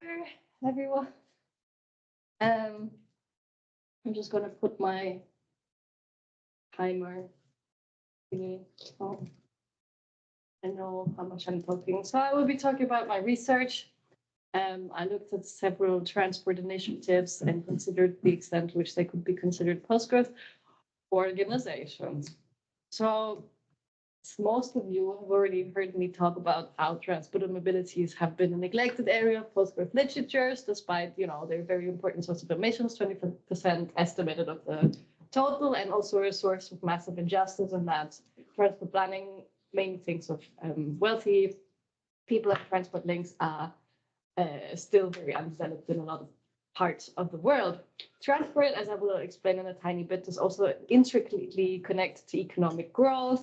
Hi, everyone. I'm just gonna put my timer thingy on. I know how much I'm talking. So I will be talking about my research. I looked at several transport initiatives and considered the extent to which they could be considered post-growth organizations. So most of you have already heard me talk about how transport and mobilities have been a neglected area of post-growth literatures, despite, they're very important source of emissions, 20% estimated of the total, and also a source of massive injustice in that transport planning mainly thinks of wealthy people, and transport links are still very undeveloped in a lot of parts of the world. Transport, as I will explain in a tiny bit, is also intricately connected to economic growth.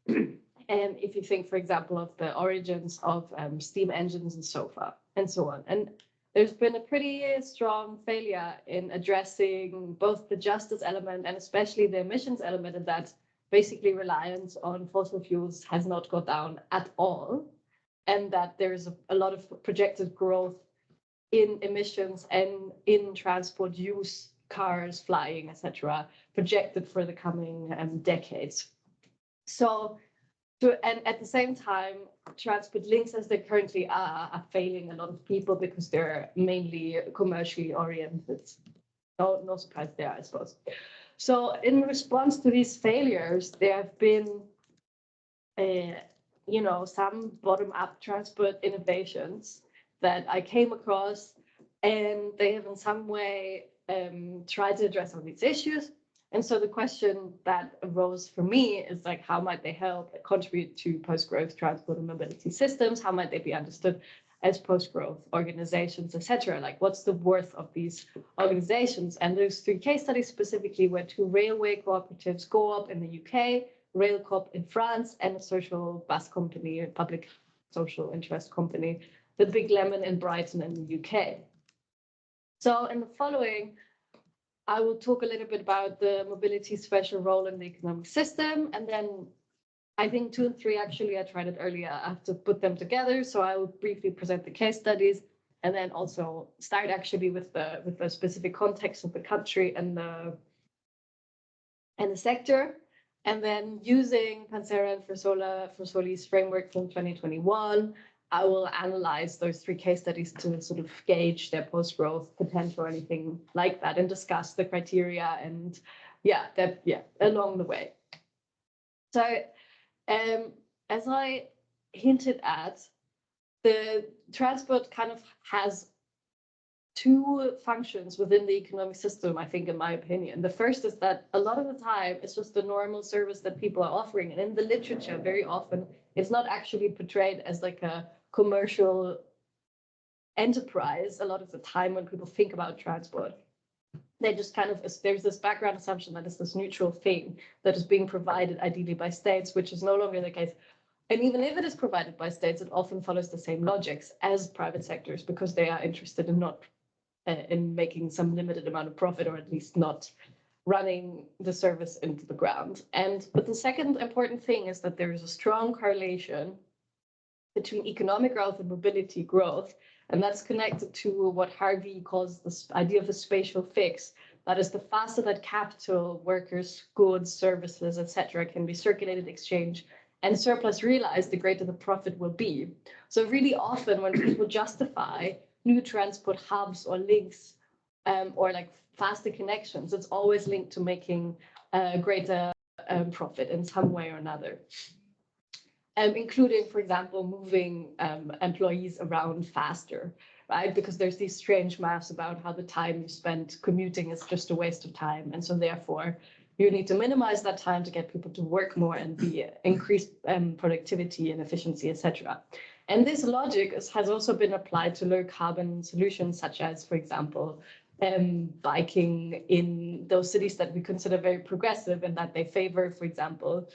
And if you think, for example, of the origins of steam engines and so on. And there's been a pretty strong failure in addressing both the justice element and especially the emissions element, and that basically reliance on fossil fuels has not gone down at all. And that there's a lot of projected growth in emissions and in transport use, cars, flying, etc., projected for the coming decades. So, and at the same time, transport links as they currently are failing a lot of people because they're mainly commercially oriented. No surprise there, I suppose. So in response to these failures, there have been some bottom-up transport innovations that I came across, and they have in some way tried to address some of these issues. And so the question that arose for me is like, how might they help contribute to post-growth transport and mobility systems? How might they be understood as post-growth organizations, etc.? Like, what's the worth of these organizations? And those 3 case studies specifically were 2 railway cooperatives, Go-op in the UK, Railcoop in France, and a social bus company, a public social interest company, the Big Lemon in Brighton in the UK. So in the following, I will talk a little bit about the mobility special role in the economic system, and then I think 2 and 3, actually, I tried it earlier. I have to put them together, so I will briefly present the case studies, and then also start actually with the specific context of the country and the sector. And then using Pansera and Forsoli's framework from 2021, I will analyze those 3 case studies to sort of gauge their post-growth potential or anything like that, and discuss the criteria and along the way. So as I hinted at, the transport kind of has 2 functions within the economic system, I think, in my opinion. The first is that a lot of the time it's just a normal service that people are offering. And in the literature, very often, it's not actually portrayed as like a commercial enterprise a lot of the time when people think about transport. They just kind of, there's this background assumption that it's this neutral thing that is being provided ideally by states, which is no longer the case. And even if it is provided by states, it often follows the same logics as private sectors because they are interested in not in making some limited amount of profit, or at least not running the service into the ground. But the second important thing is that there is a strong correlation between economic growth and mobility growth, and that's connected to what Harvey calls this idea of the spatial fix. That is, the faster that capital, workers, goods, services, etc., can be circulated, exchanged, and surplus realized, the greater the profit will be. So really often when people justify new transport hubs or links or like faster connections, it's always linked to making greater profit in some way or another. Including, for example, moving employees around faster, right? Because there's these strange maths about how the time you spend commuting is just a waste of time. And so therefore, you need to minimize that time to get people to work more and be increased productivity and efficiency, etc. And this logic has also been applied to low carbon solutions, such as, for example, biking in those cities that we consider very progressive, and that they favor, for example,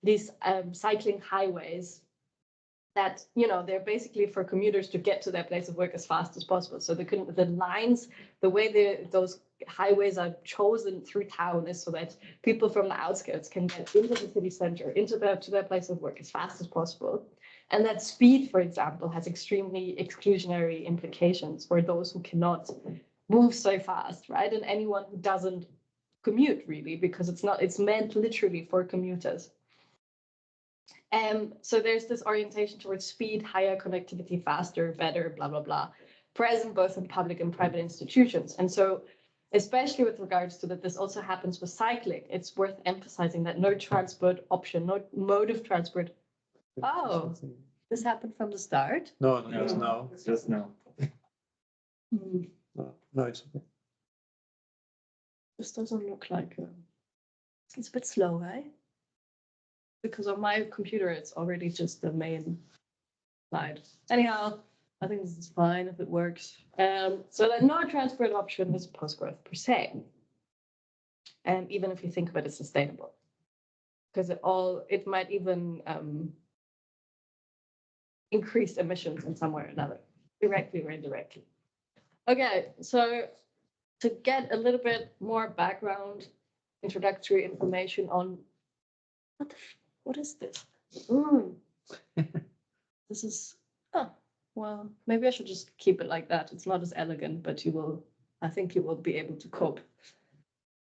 these cycling highways that, they're basically for commuters to get to their place of work as fast as possible. So the lines, the way those highways are chosen through town is so that people from the outskirts can get into the city center, to their place of work as fast as possible. And that speed, for example, has extremely exclusionary implications for those who cannot move so fast, right? And anyone who doesn't commute really, because it's meant literally for commuters. So there's this orientation towards speed, higher connectivity, faster, better, blah, blah, blah, present both in public and private institutions. And so especially with regards to that, this also happens with cycling. It's worth emphasizing that no transport option, no mode of transport. Oh, this happened from the start? No, just now. Just now. No, it's okay. This doesn't look like it's a bit slow, right? Because on my computer, it's already just the main slide. Anyhow, I think this is fine if it works. So that no transport option is post-growth per se. And even if you think about it sustainable, because it might even increase emissions in some way or another, directly or indirectly. Okay, so to get a little bit more background, introductory information on what is this? This is, oh, well, maybe I should just keep it like that. It's not as elegant, but I think you will be able to cope.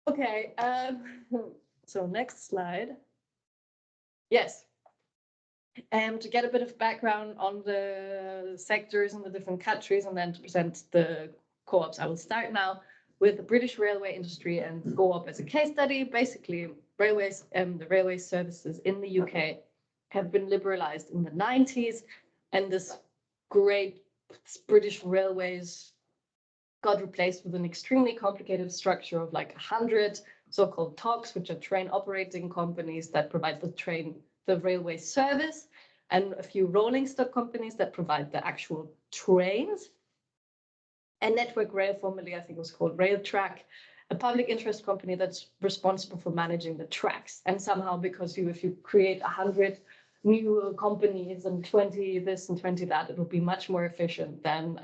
Okay, so next slide. Yes. To get a bit of background on the sectors in the different countries and then to present the co-ops, I will start now with the British railway industry and co-op as a case study. Basically, railways and the railway services in the UK have been liberalized in the 90s, and this great British railways got replaced with an extremely complicated structure of like 100 so-called TOCs, which are train operating companies that provide the railway service, and a few rolling stock companies that provide the actual trains. And Network Rail, formerly I think it was called Railtrack, a public interest company that's responsible for managing the tracks. And somehow, because if you create 100 new companies and 20 this and 20 that, it will be much more efficient than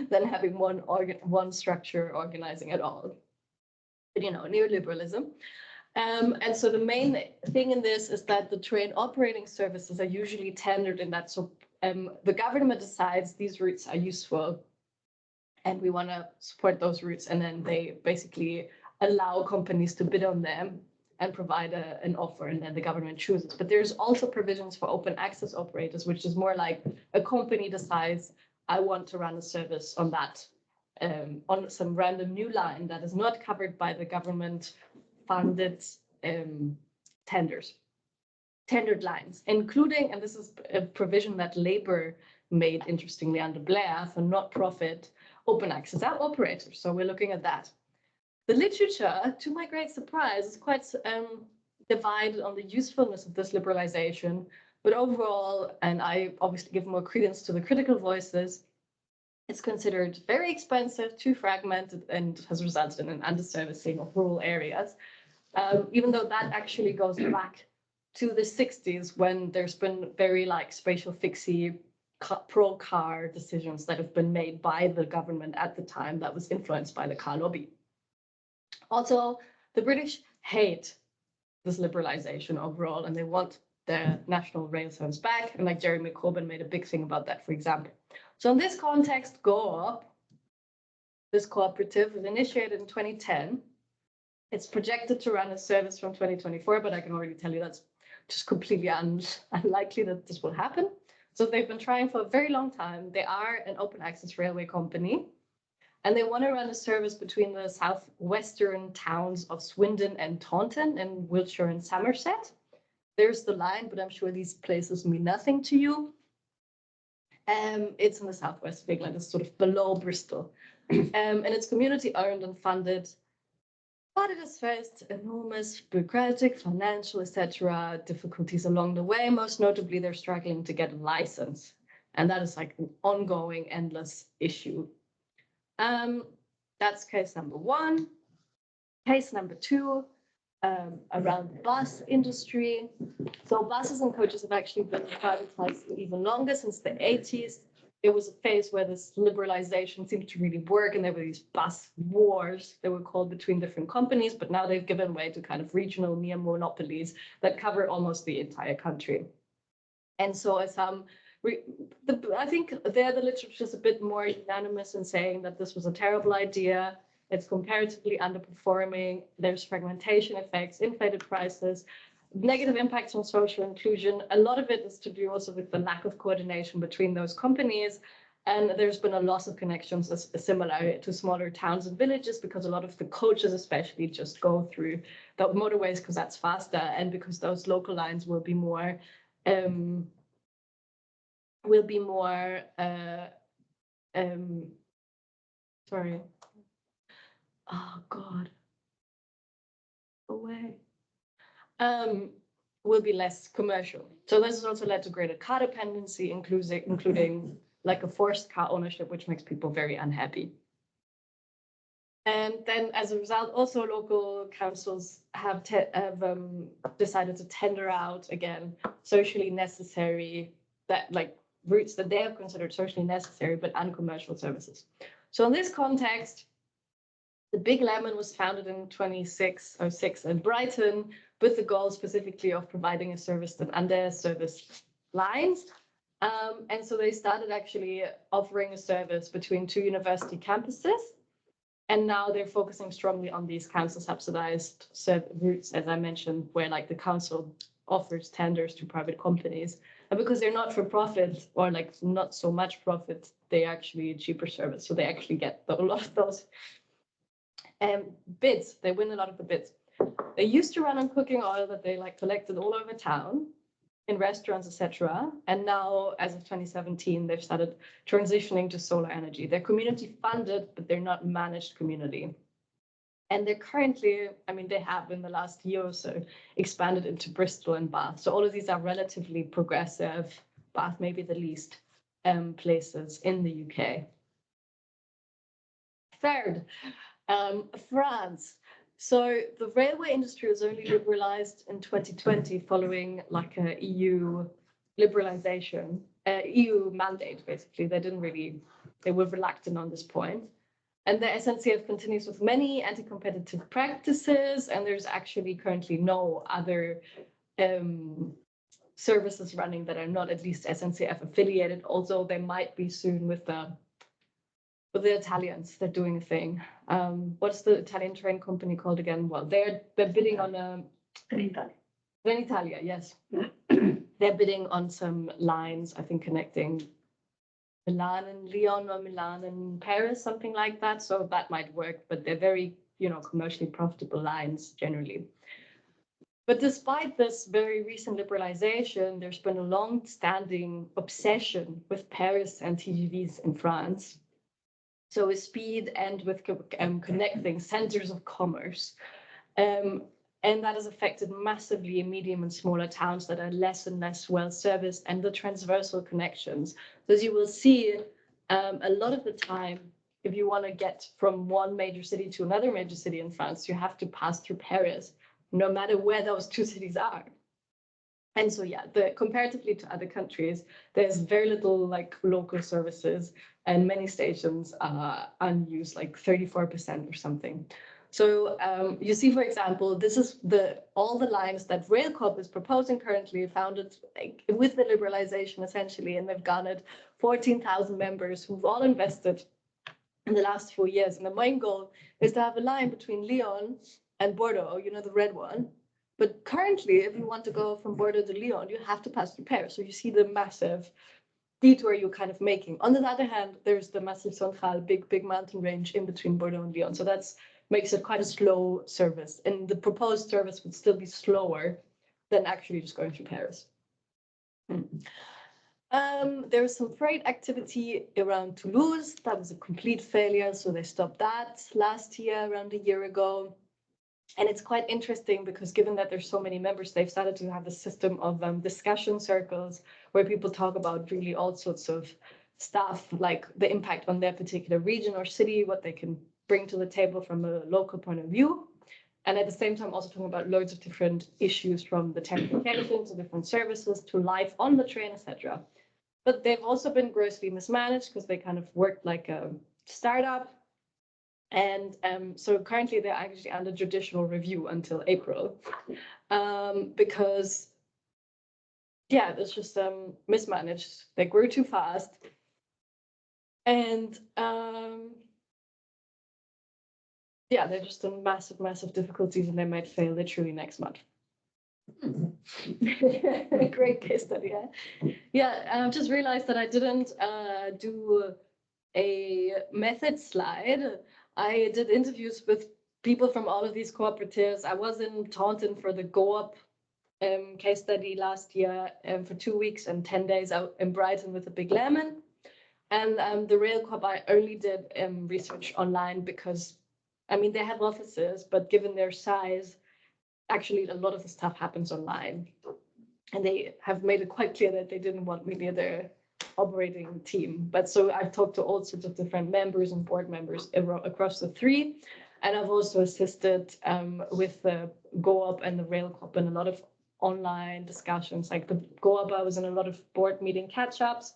having one structure organizing it all. But, neoliberalism. And so the main thing in this is that the train operating services are usually tendered in that. So the government decides these routes are useful and we want to support those routes. And then they basically allow companies to bid on them and provide an offer, and then the government chooses. But there's also provisions for open access operators, which is more like a company decides, I want to run a service on that, on some random new line that is not covered by the government funded tendered lines, including, and this is a provision that Labour made, interestingly, under Blair, for not-profit open access operators. So we're looking at that. The literature, to my great surprise, is quite divided on the usefulness of this liberalization, but overall, and I obviously give more credence to the critical voices, it's considered very expensive, too fragmented, and has resulted in an underservicing of rural areas. Even though that actually goes back to the 60s, when there's been very spatial fixie pro-car decisions that have been made by the government at the time that was influenced by the car lobby. Also, the British hate this liberalization overall, and they want the national rail service back. And Jeremy Corbyn made a big thing about that, for example. So in this context, GoOp, this cooperative, was initiated in 2010. It's projected to run a service from 2024, but I can already tell you that's just completely unlikely that this will happen. So they've been trying for a very long time. They are an open access railway company, and they want to run a service between the southwestern towns of Swindon and Taunton in Wiltshire and Somerset. There's the line, but I'm sure these places mean nothing to you. It's in the southwest of England. It's sort of below Bristol. And it's community owned and funded. But it has faced enormous bureaucratic, financial, etc. difficulties along the way. Most notably, they're struggling to get a license. And that is an ongoing, endless issue. That's case number one. Case number two, around the bus industry. So buses and coaches have actually been privatized for even longer, since the 80s. There was a phase where this liberalization seemed to really work, and there were these bus wars, they were called, between different companies, but now they've given way to kind of regional near monopolies that cover almost the entire country. And so I think there the literature is a bit more unanimous in saying that this was a terrible idea. It's comparatively underperforming. There's fragmentation effects, inflated prices, negative impacts on social inclusion. A lot of it is to do also with the lack of coordination between those companies. And there's been a loss of connections similar to smaller towns and villages, because a lot of the coaches especially just go through the motorways because that's faster, and because those local lines will be more sorry. Oh God. Away. Will be less commercial. So this has also led to greater car dependency, including like a forced car ownership, which makes people very unhappy. And then as a result, also local councils have decided to tender out again socially necessary, that like routes that they have considered socially necessary but uncommercial services. So in this context, the Big Lemon was founded in 2606 in Brighton, with the goal specifically of providing a service that under-serviced lines. And so they started actually offering a service between two university campuses. And now they're focusing strongly on these council-subsidized routes, as I mentioned, where like the council offers tenders to private companies. And because they're not for profit, or like not so much profit, they actually a cheaper service. So they actually get a lot of those bids. They win a lot of the bids. They used to run on cooking oil that they like collected all over town in restaurants, etc. And now, as of 2017, they've started transitioning to solar energy. They're community funded, but they're not managed community. And they're currently, I mean, they have in the last year or so expanded into Bristol and Bath. So all of these are relatively progressive, Bath maybe the least, places in the UK. Third, France. So the railway industry was only liberalized in 2020 following like a EU liberalization, EU mandate, basically. They were reluctant on this point. And the SNCF continues with many anti-competitive practices, and there's actually currently no other services running that are not at least SNCF affiliated, although they might be soon with the Italians. They're doing a thing. What's the Italian train company called again? Well, they're bidding on a Trenitalia, yes. They're bidding on some lines, I think, connecting Milan and Lyon, or Milan and Paris, something like that. So that might work, but they're very, commercially profitable lines generally. But despite this very recent liberalization, there's been a long-standing obsession with Paris and TGVs in France. So with speed and with connecting centers of commerce. And that has affected massively medium and smaller towns that are less and less well serviced, and the transversal connections. So as you will see, a lot of the time, if you want to get from one major city to another major city in France, you have to pass through Paris, no matter where those two cities are. And so, yeah, comparatively to other countries, there's very little like local services, and many stations are unused, like 34% or something. So you see, for example, this is all the lines that Railcorp is proposing currently, founded like, with the liberalization essentially, and they've garnered 14,000 members who've all invested in the last 4 years. And the main goal is to have a line between Lyon and Bordeaux, the red one. But currently, if you want to go from Bordeaux to Lyon, you have to pass through Paris. So you see the massive detour you're kind of making. On the other hand, there's the Massif Central, big mountain range in between Bordeaux and Lyon. So that makes it quite a slow service. And the proposed service would still be slower than actually just going through Paris. There was some freight activity around Toulouse. That was a complete failure. So they stopped that last year, around a year ago. And it's quite interesting because given that there's so many members, they've started to have a system of discussion circles where people talk about really all sorts of stuff, like the impact on their particular region or city, what they can bring to the table from a local point of view. And at the same time, also talking about loads of different issues, from the tarification to different services to life on the train, etc. But they've also been grossly mismanaged because they kind of worked like a startup. And so currently they're actually under judicial review until April, because yeah, it was just mismanaged. They grew too fast. And yeah, they're just in massive difficulties, and they might fail literally next month. Great case study, yeah. Yeah, and I've just realized that I didn't do a method slide. I did interviews with people from all of these cooperatives. I was in Taunton for the Go Up case study last year for 2 weeks and 10 days out in Brighton with the Big Lemon. And the Rail Corp, I only did research online because, I mean, they have offices, but given their size, actually a lot of the stuff happens online. And they have made it quite clear that they didn't want me near their operating team. But so I've talked to all sorts of different members and board members across the three. And I've also assisted with the Go Up and the Rail Corp in a lot of online discussions. Like the Go Up, I was in a lot of board meeting catch-ups.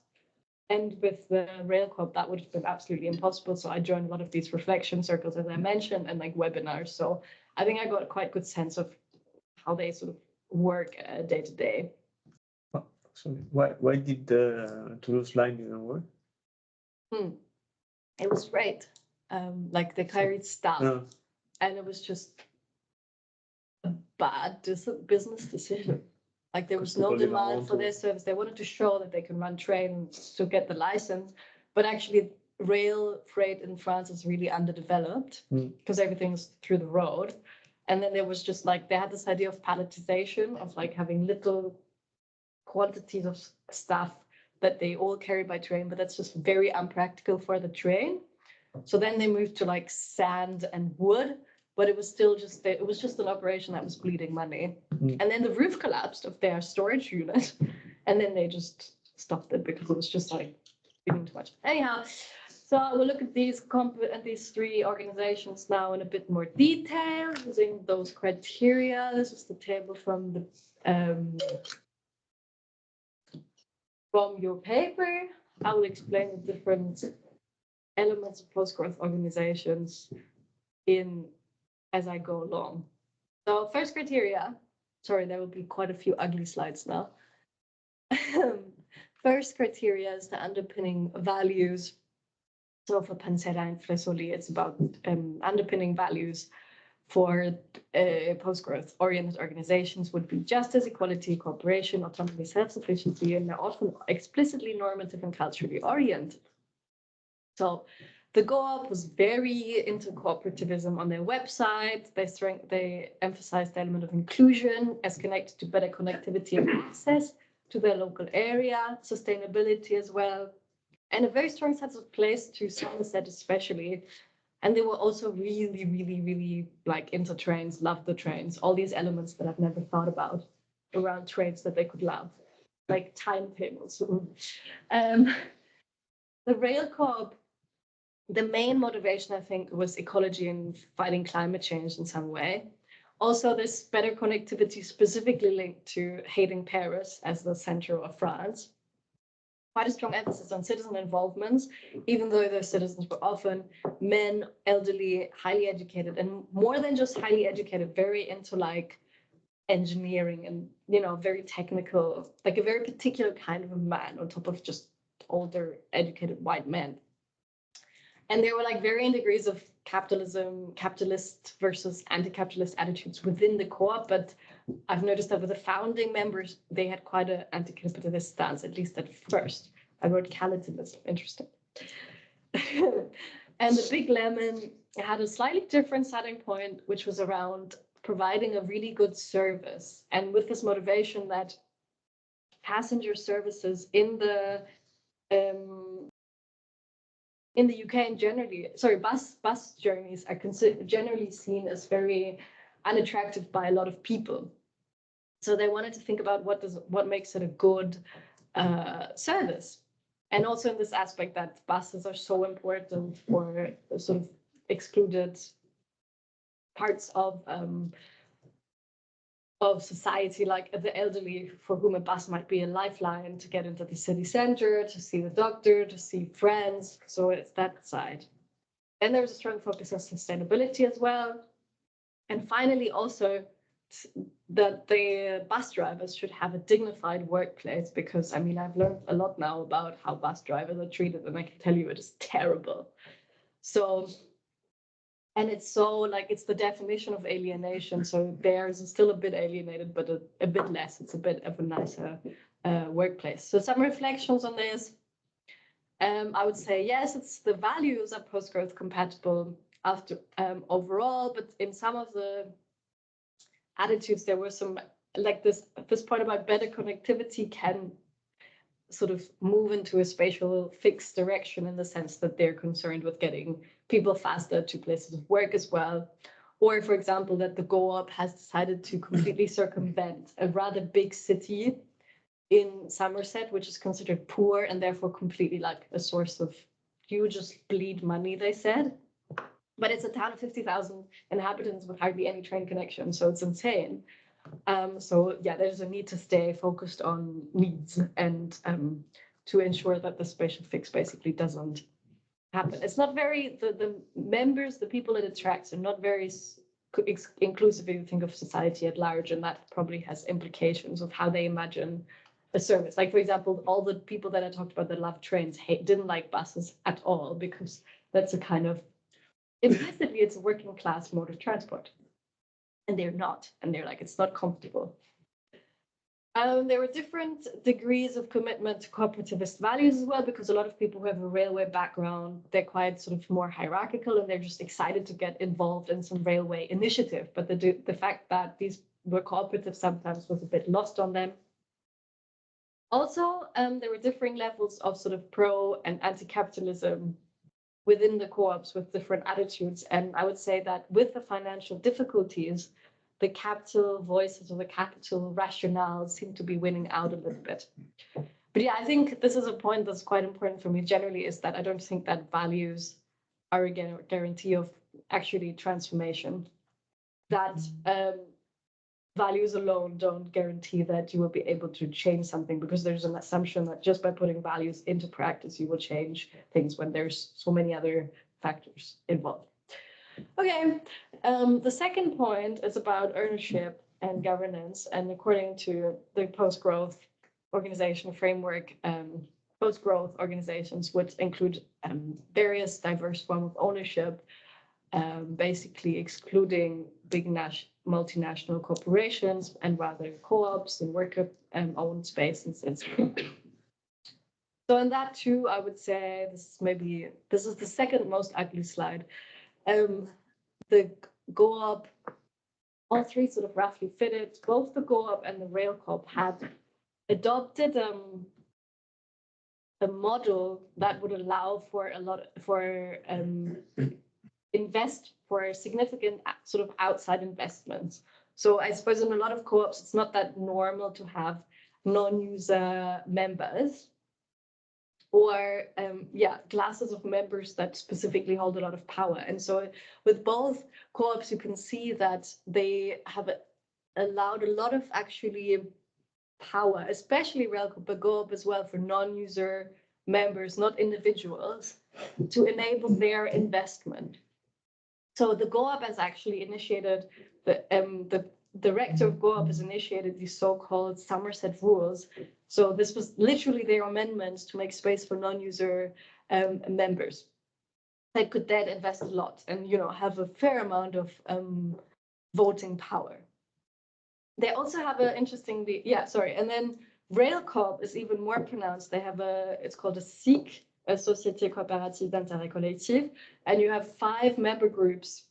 And with the Rail Corp, that would have been absolutely impossible. So I joined a lot of these reflection circles, as I mentioned, and like webinars. So I think I got a quite good sense of how they sort of work day to day. So why did the Toulouse line didn't work? It was great. Like they carried staff, and it was just a bad business decision. Like there was no demand for their service. They wanted to show that they can run trains to get the license, but actually rail freight in France is really underdeveloped because everything's through the road. And then there was just like, they had this idea of palletization, of like having little quantities of stuff that they all carry by train, but that's just very unpractical for the train. So then they moved to like sand and wood, but it was still just, it was just an operation that was bleeding money. And then the roof collapsed of their storage unit, and then they just stopped it because it was just like bleeding too much. Anyhow, so we'll look at these three organizations now in a bit more detail using those criteria. This is the table from the from your paper. I will explain the different elements of post-growth organizations as I go along. So first criteria, sorry, there will be quite a few ugly slides now. First criteria is the underpinning values. So for Pontevedra and Fresoli, it's about underpinning values for post-growth oriented organizations would be justice, equality, cooperation, autonomy, self-sufficiency, and they're often explicitly normative and culturally oriented. So the Go-Up was very into cooperativism on their website. They emphasized the element of inclusion as connected to better connectivity and access to their local area, sustainability as well, and a very strong sense of place to Somerset especially. And they were also really like into trains, loved the trains, all these elements that I've never thought about around trains that they could love, like timetables. The Rail Corp, the main motivation, I think, was ecology and fighting climate change in some way. Also, this better connectivity specifically linked to hating Paris as the center of France. Quite a strong emphasis on citizen involvement, even though those citizens were often men, elderly, highly educated, and more than just highly educated, very into like engineering and, you know, very technical, like a very particular kind of a man on top of just older, educated white men. And there were like varying degrees of capitalist versus anti-capitalist attitudes within the co-op, but I've noticed that with the founding members, they had quite an anti-capitalist stance, at least at first. I wrote capitalism, interesting. And the Big Lemon had a slightly different starting point, which was around providing a really good service. And with this motivation that passenger services in the UK and generally, bus journeys are generally seen as very unattractive by a lot of people. So they wanted to think about what makes it a good service. And also in this aspect that buses are so important for sort of excluded parts of society, like the elderly, for whom a bus might be a lifeline to get into the city center, to see the doctor, to see friends. So it's that side. And there's a strong focus on sustainability as well. And finally, also that the bus drivers should have a dignified workplace, because I mean, I've learned a lot now about how bus drivers are treated, and I can tell you it is terrible. So, and it's so like, it's the definition of alienation. So theirs still a bit alienated, but a bit less. It's a bit of a nicer workplace. So some reflections on this. I would say, yes, it's the values are post-growth compatible after overall, but in some of the attitudes, there were some, like this point about better connectivity can sort of move into a spatial fixed direction, in the sense that they're concerned with getting people faster to places of work as well. Or, for example, that the GoOp has decided to completely circumvent a rather big city in Somerset, which is considered poor and therefore completely like a source of, you just bleed money, they said. But it's a town of 50,000 inhabitants with hardly any train connection, so it's insane. So yeah, there's a need to stay focused on needs and to ensure that the spatial fix basically doesn't happen. It's not very, the members, the people it attracts are not very inclusive if you think of society at large, and that probably has implications of how they imagine a service. Like, for example, all the people that I talked about that love trains didn't like buses at all, because that's a kind of, implicitly, it's a working class mode of transport. And they're not. And they're like, it's not comfortable. There were different degrees of commitment to cooperativist values as well, because a lot of people who have a railway background, they're quite sort of more hierarchical, and they're just excited to get involved in some railway initiative. But the fact that these were cooperative sometimes was a bit lost on them. Also, there were differing levels of sort of pro and anti-capitalism within the co-ops with different attitudes. And I would say that with the financial difficulties, the capital voices or the capital rationales seem to be winning out a little bit. But yeah, I think this is a point that's quite important for me generally, is that I don't think that values are a guarantee of actually transformation. That values alone don't guarantee that you will be able to change something, because there's an assumption that just by putting values into practice, you will change things, when there's so many other factors involved. Okay, the second point is about ownership and governance. And according to the post-growth organization framework, post-growth organizations would include various diverse forms of ownership, basically excluding big multinational corporations, and rather co-ops and worker-owned spaces. So in that too, I would say this is the second most ugly slide. The GoOp, all three sort of roughly fitted. Both the GoOp and the RailCorp had adopted a model that would allow for significant sort of outside investments. So I suppose in a lot of co-ops, it's not that normal to have non-user members, or classes of members that specifically hold a lot of power. And so with both co-ops, you can see that they have allowed a lot of actually power, especially RailCorp, but GoOp as well, for non-user members, not individuals, to enable their investment. So the GoOp has actually initiated, the director of GoOp has initiated these so-called Somerset rules. So this was literally their amendments to make space for non-user members that could then invest a lot and, have a fair amount of voting power. They also have an interesting, and then RailCorp is even more pronounced. They have it's called a SIC, a Société Coopérative d'Intérêt Collectif, and you have 5 member groups.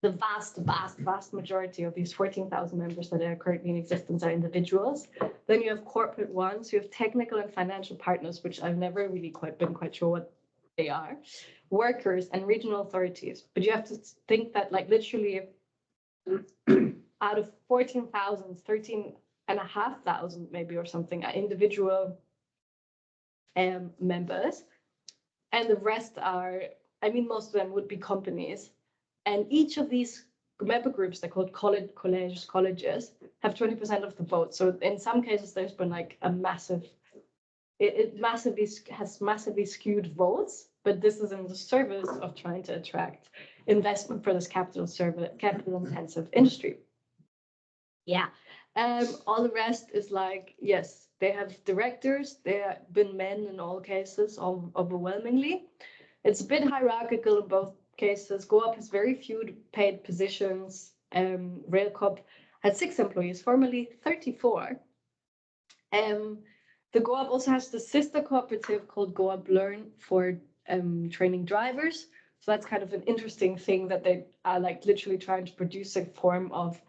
The vast majority of these 14,000 members that are currently in existence are individuals. Then you have corporate ones, you have technical and financial partners, which I've never really been quite sure what they are, workers and regional authorities. But you have to think that like literally out of 14,000, 13,500 maybe or something are individual members. And the rest are, most of them would be companies. And each of these member groups, they're called colleges, have 20% of the vote. So in some cases, there's been like a massive, it has massively skewed votes, but this is in the service of trying to attract investment for this capital-intensive industry. Yeah. All the rest is like, yes, they have directors. They have been men in all cases, overwhelmingly. It's a bit hierarchical in both cases. GoUp has very few paid positions. RailCorp had 6 employees, formerly 34. The GoUp also has the sister cooperative called GoUp Learn for training drivers. So that's kind of an interesting thing that they are like literally trying to produce a form of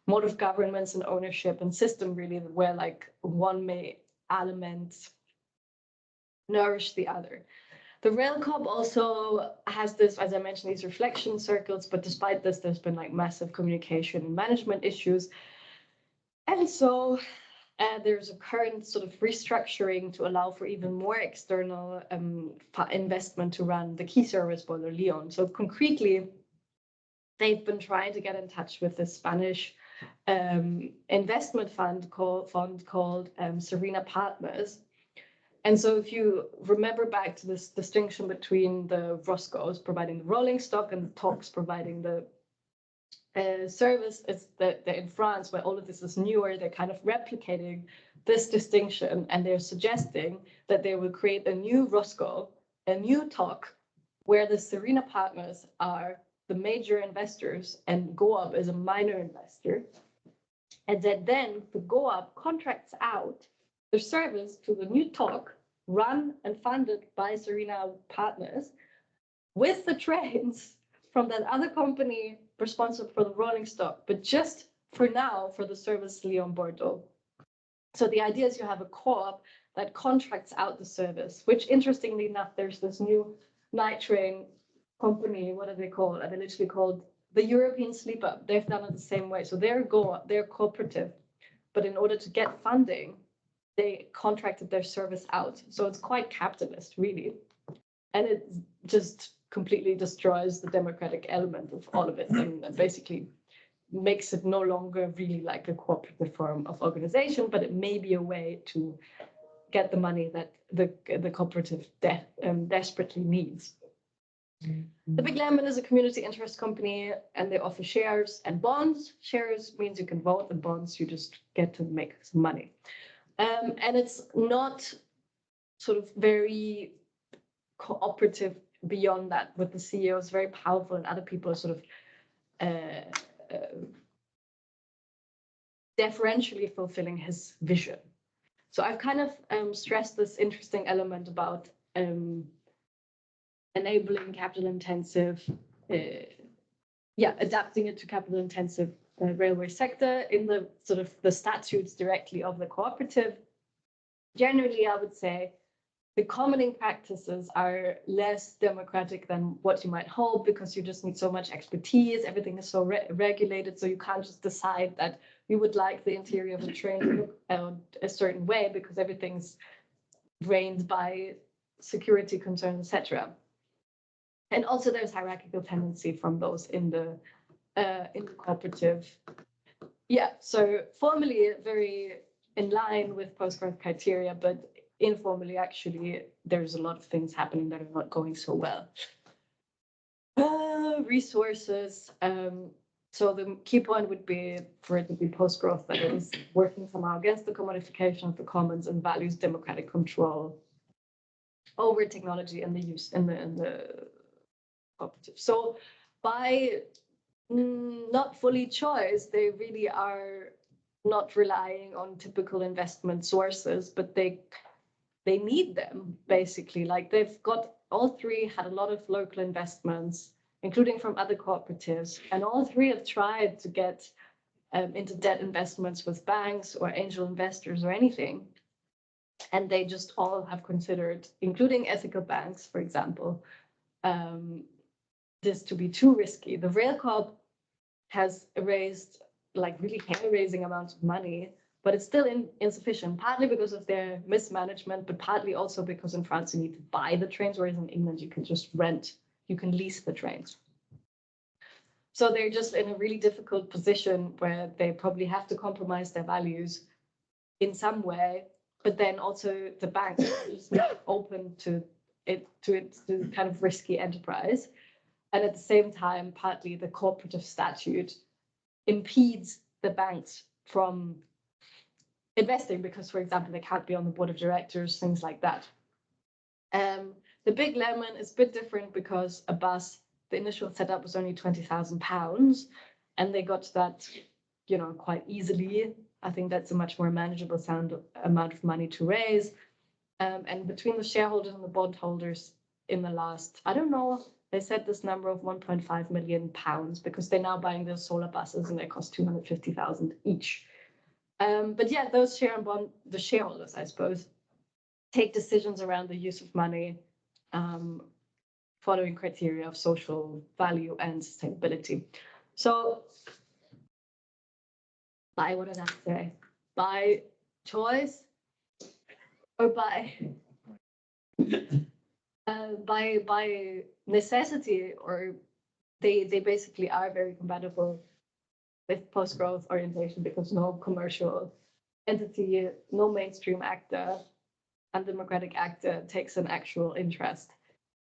mode of governance and ownership and system, really, where like one may element nourish the other. The RailCorp also has this, as I mentioned, these reflection circles, but despite this, there's been like massive communication and management issues. And so there's a current sort of restructuring to allow for even more external investment to run the key service Boiler Lyon. So concretely, they've been trying to get in touch with the Spanish investment fund called Serena Partners. And so if you remember back to this distinction between the Roscoes providing the rolling stock and the Talks providing the service, is that they're in France, where all of this is newer, they're kind of replicating this distinction, and they're suggesting that they will create a new Roscoe, a new Talk, where the Serena Partners are the major investors and GoUp is a minor investor, and that then the GoUp contracts out the service to the new Talk, run and funded by Serena Partners, with the trains from that other company responsible for the rolling stock, but just for now for the service Lyon-Bordeaux. So the idea is you have a co-op that contracts out the service, which interestingly enough, there's this new night train company, what are they called? They're literally called the European Sleeper. They've done it the same way. So they're cooperative, but in order to get funding, they contracted their service out. So it's quite capitalist, really. And it just completely destroys the democratic element of all of it and basically makes it no longer really like a cooperative form of organization, but it may be a way to get the money that the cooperative desperately needs. The Big Lemon is a community interest company, and they offer shares and bonds. Shares means you can vote, and bonds you just get to make some money. And it's not sort of very cooperative beyond that, with the CEO is very powerful and other people are sort of deferentially fulfilling his vision. So I've kind of stressed this interesting element about enabling capital intensive, adapting it to capital intensive railway sector in the sort of the statutes directly of the cooperative. Generally, I would say the commoning practices are less democratic than what you might hope, because you just need so much expertise. Everything is so regulated, so you can't just decide that you would like the interior of a train to look a certain way, because everything's drained by security concerns, etc. And also there's hierarchical tendency from those in the cooperative. Yeah, so formally very in line with Postgrowth criteria, but informally, actually, there's a lot of things happening that are not going so well. Resources. So the key point would be for it to be Postgrowth that it is working somehow against the commodification of the commons and values democratic control over technology and the use in the cooperative. So by not fully choice, they really are not relying on typical investment sources, but they need them, basically. Like they've got, all three had a lot of local investments, including from other cooperatives, and all three have tried to get into debt investments with banks or angel investors or anything. And they just all have considered, including ethical banks, for example, this to be too risky. The RailCorp has raised like really hair-raising amounts of money, but it's still insufficient, partly because of their mismanagement, but partly also because in France you need to buy the trains, whereas in England you can just rent, you can lease the trains. So they're just in a really difficult position where they probably have to compromise their values in some way, but then also the banks are just not open to kind of risky enterprise. And at the same time, partly the cooperative statute impedes the banks from investing because, for example, they can't be on the board of directors, things like that. The Big Lemon is a bit different because a bus, the initial setup was only £20,000, and they got that, you know, quite easily. I think that's a much more manageable amount of money to raise. And between the shareholders and the bondholders in the last, I don't know, they said this number of £1.5 million because they're now buying the solar buses and they cost 250,000 each. But yeah, those the shareholders, I suppose, take decisions around the use of money, following criteria of social value and sustainability. So, what did I say? By choice or by necessity, or they basically are very compatible with post-growth orientation because no commercial entity, no mainstream actor, undemocratic actor takes an actual interest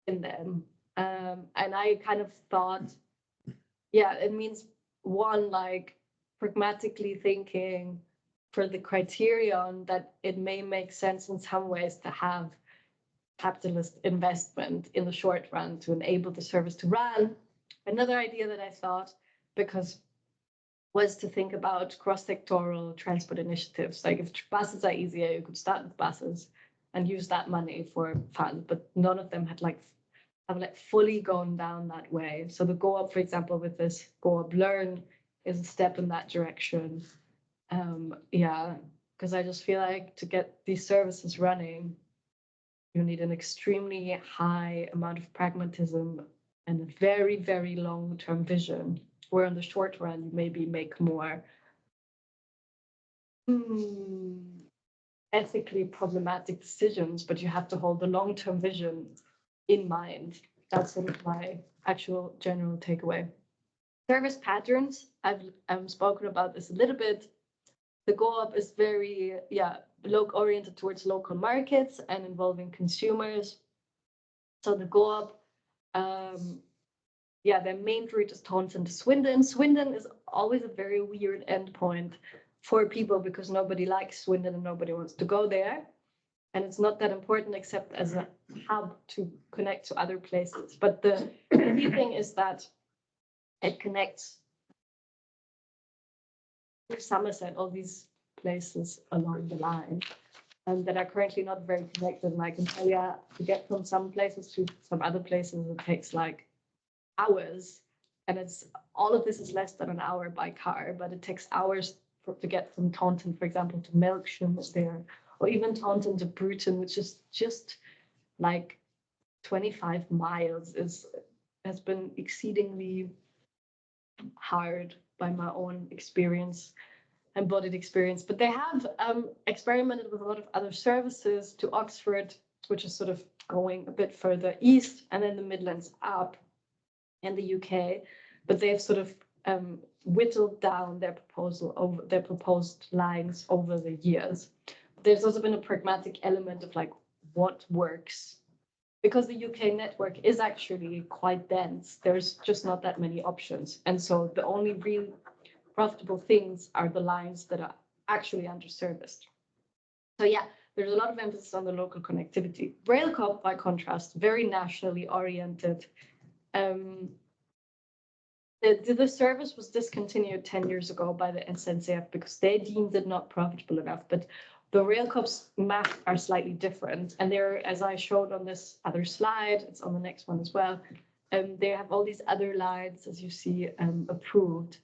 in them. And I kind of thought, yeah, it means one, like pragmatically thinking for the criterion that it may make sense in some ways to have capitalist investment in the short run to enable the service to run. Another idea that I thought, because was to think about cross-sectoral transport initiatives. Like if buses are easier, you could start with buses and use that money for fun, but none of them have fully gone down that way. So the Go Up, for example, with this Go Up Learn is a step in that direction. Yeah, because I just feel like to get these services running, you need an extremely high amount of pragmatism and a very, very long-term vision, where in the short run, you maybe make more ethically problematic decisions, but you have to hold the long-term vision in mind. That's sort of my actual general takeaway. Service patterns, I've spoken about this a little bit. The Go Up is very, oriented towards local markets and involving consumers. So the Go Up, their main route is Taunton to Swindon. Swindon is always a very weird endpoint for people because nobody likes Swindon and nobody wants to go there. And it's not that important except as a hub to connect to other places. But the key thing is that it connects Somerset, all these places along the line that are currently not very connected. And I can tell you, to get from some places to some other places, it takes like hours. And all of this is less than an hour by car, but it takes hours to get from Taunton, for example, to Melksham there, or even Taunton to Bruton, which is just like 25 miles, has been exceedingly hard by my own experience, embodied experience. But they have experimented with a lot of other services to Oxford, which is sort of going a bit further east, and then the Midlands up in the UK. But they've sort of whittled down their proposed lines over the years. There's also been a pragmatic element of like what works, because the UK network is actually quite dense. There's just not that many options. And so the only real profitable things are the lines that are actually underserviced. So yeah, there's a lot of emphasis on the local connectivity. Railcorp, by contrast, very nationally oriented. The service was discontinued 10 years ago by the SNCF because they deemed it not profitable enough. But the Railcorp's math are slightly different. And they're, as I showed on this other slide, it's on the next one as well, they have all these other lines, as you see, approved,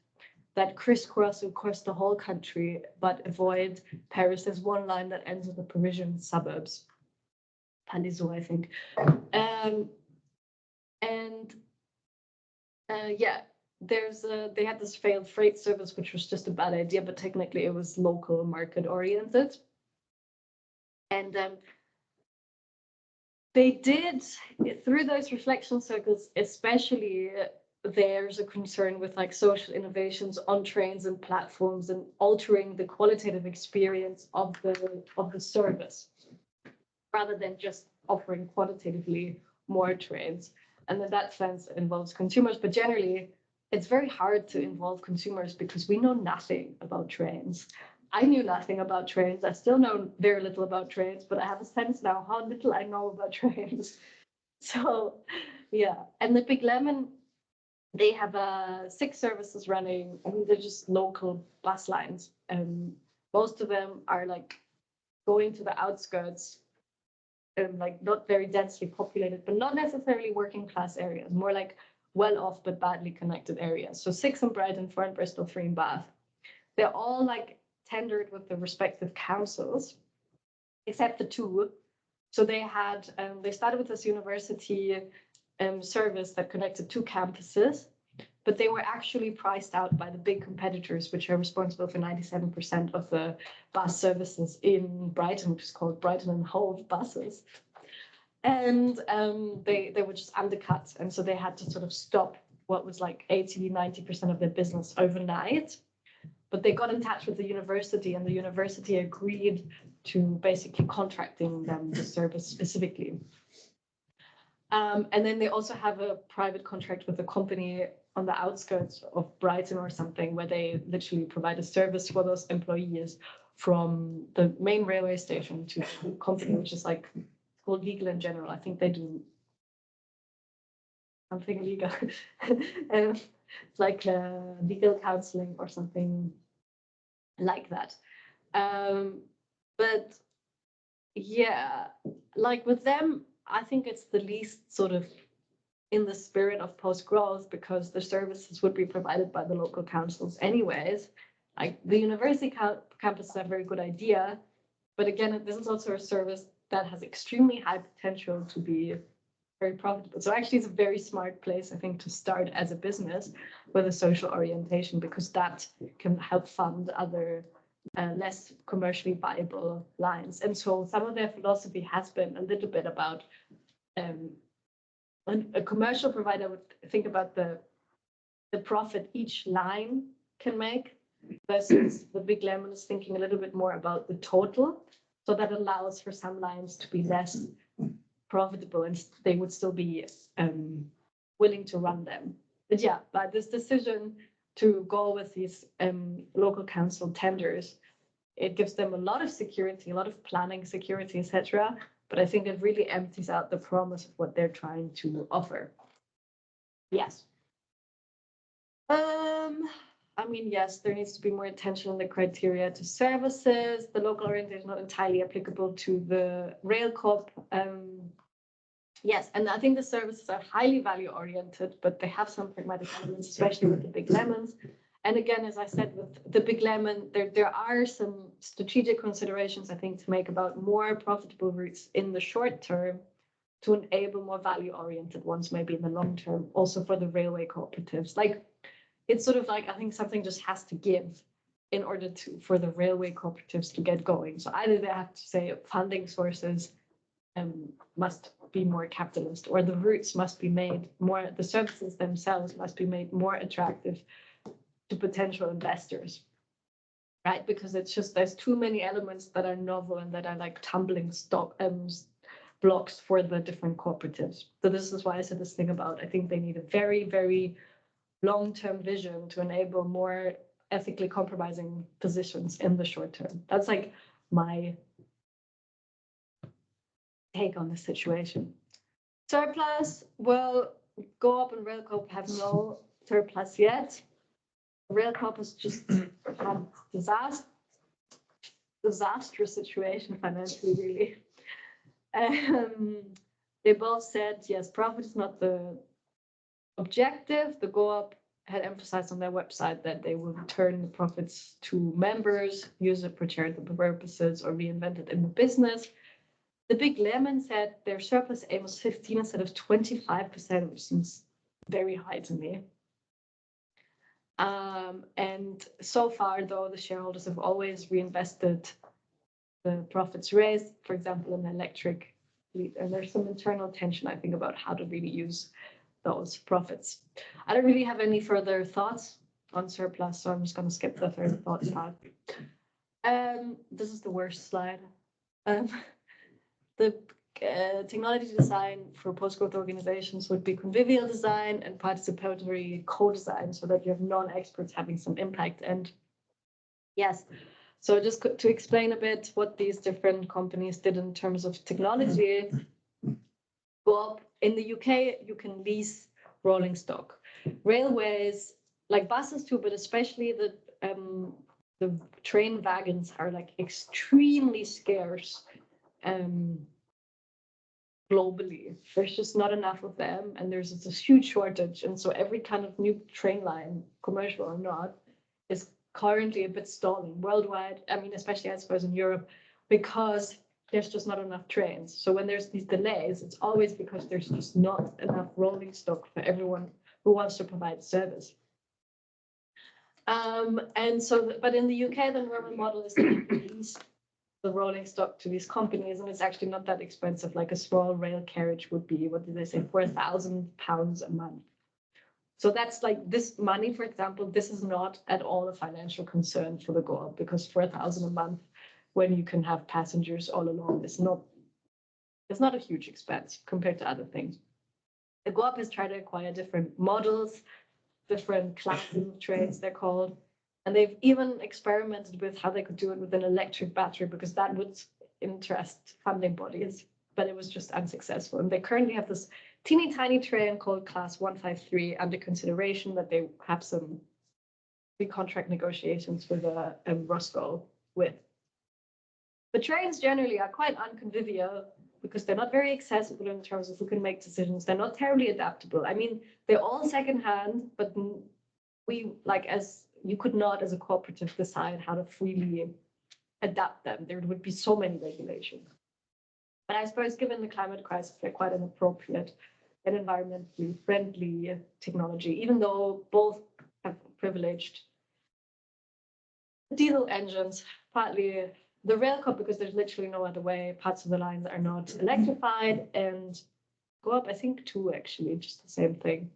that crisscross across the whole country, but avoid Paris. There's one line that ends in the Parisian suburbs, Palaiseau, I think. They had this failed freight service, which was just a bad idea, but technically it was local market oriented. And they did, through those reflection circles, especially, there's a concern with like social innovations on trains and platforms and altering the qualitative experience of the service, rather than just offering quantitatively more trains. And in that sense, it involves consumers, but generally, it's very hard to involve consumers because we know nothing about trains. I knew nothing about trains. I still know very little about trains, but I have a sense now how little I know about trains. So, yeah. And the Big Lemon, they have 6 services running. I mean, they're just local bus lines. Most of them are like going to the outskirts, like not very densely populated, but not necessarily working class areas, more like well off but badly connected areas. So 6 in Brighton, 4 in Bristol, 3 in Bath. They're all like tendered with the respective councils, except the 2. So they had, they started with this university service that connected 2 campuses, but they were actually priced out by the big competitors, which are responsible for 97% of the bus services in Brighton, which is called Brighton and Hove buses. And they were just undercut. And so they had to sort of stop what was like 80-90% of their business overnight. But they got in touch with the university, and the university agreed to basically contracting them the service specifically. And then they also have a private contract with a company on the outskirts of Brighton or something, where they literally provide a service for those employees from the main railway station to the company, which is like called Legal in General. I think they do something legal. It's like legal counseling or something like that. But yeah, like with them, I think it's the least sort of in the spirit of post-growth, because the services would be provided by the local councils anyways. Like the university campus is a very good idea, but again, this is also a service that has extremely high potential to be very profitable. So actually it's a very smart place, I think, to start as a business with a social orientation, because that can help fund other less commercially viable lines. And so some of their philosophy has been a little bit about a commercial provider would think about the profit each line can make, versus the Big Lemon is thinking a little bit more about the total. So that allows for some lines to be less profitable, and they would still be willing to run them. But yeah, but this decision to go with these local council tenders, it gives them a lot of security, a lot of planning security, etc. But I think it really empties out the promise of what they're trying to offer. Yes. I mean, yes, there needs to be more attention on the criteria to services. The local orientation is not entirely applicable to the rail corp. Yes, and I think the services are highly value oriented, but they have some pragmatic elements, especially with the Big Lemons. And again, as I said, with the Big Lemon, there are some strategic considerations, I think, to make about more profitable routes in the short term to enable more value-oriented ones, maybe in the long term, also for the railway cooperatives. Like, it's sort of like, I think something just has to give in order for the railway cooperatives to get going. So either they have to say funding sources must be more capitalist, or the routes must be made more, the services themselves must be made more attractive to potential investors, right? Because it's just, there's too many elements that are novel and that are like tumbling blocks for the different cooperatives. So this is why I said this thing about, I think they need a very, very long-term vision to enable more ethically compromising positions in the short term. That's like my take on the situation. Surplus, well, Go Up and Railcoop have no surplus yet. Railcoop has just had disastrous situation financially, really. They both said, yes, profit is not the objective. The Go Up had emphasized on their website that they will return the profits to members, use it for charitable purposes, or reinvent it in the business. The Big Lemon said their surplus aim was 15 instead of 25%, which seems very high to me. And so far, though, the shareholders have always reinvested the profits raised, for example, in the electric fleet. And there's some internal tension, I think, about how to really use those profits. I don't really have any further thoughts on surplus, so I'm just going to skip the third thoughts part. This is the worst slide. The technology design for post-growth organizations would be convivial design and participatory co-design, so that you have non-experts having some impact. And yes, so just to explain a bit what these different companies did in terms of technology. Go up in the UK, you can lease rolling stock. Railways, like buses too, but especially the train wagons are like extremely scarce globally. There's just not enough of them, and there's this huge shortage. And so every kind of new train line, commercial or not, is currently a bit stalling worldwide. I mean, especially I suppose in Europe, because there's just not enough trains. So when there's these delays, it's always because there's just not enough rolling stock for everyone who wants to provide service. And so, but in the UK, the normal model is that you lease the rolling stock to these companies, and it's actually not that expensive. Like a small rail carriage would be, what did they say, £4,000 a month. So that's like this money, for example, this is not at all a financial concern for the GOAP, because 4,000 a month when you can have passengers all along is not, it's not a huge expense compared to other things. The GOAP has tried to acquire different models, different classes of trains, they're called. And they've even experimented with how they could do it with an electric battery, because that would interest funding bodies, but it was just unsuccessful. And they currently have this teeny tiny train called Class 153 under consideration that they have some big contract negotiations with Roscoe with. The trains generally are quite unconvivial because they're not very accessible in terms of who can make decisions. They're not terribly adaptable. I mean, they're all secondhand, but we, like, as you could not as a cooperative decide how to freely adapt them. There would be so many regulations. But I suppose given the climate crisis, they're quite an appropriate and environmentally friendly technology, even though both have privileged diesel engines, partly the rail car, because there's literally no other way. Parts of the lines are not electrified, and go up, I think, two actually, just the same thing.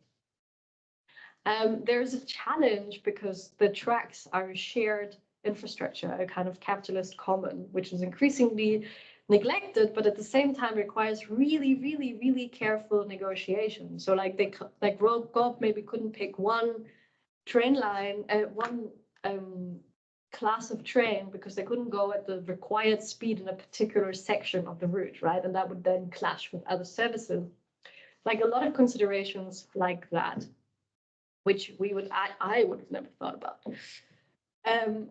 There's a challenge because the tracks are shared infrastructure, a kind of capitalist common, which is increasingly neglected, but at the same time requires really, really, really careful negotiation. So like GOP maybe couldn't pick one train line, one class of train, because they couldn't go at the required speed in a particular section of the route, right? And that would then clash with other services. Like a lot of considerations like that, which I would have never thought about.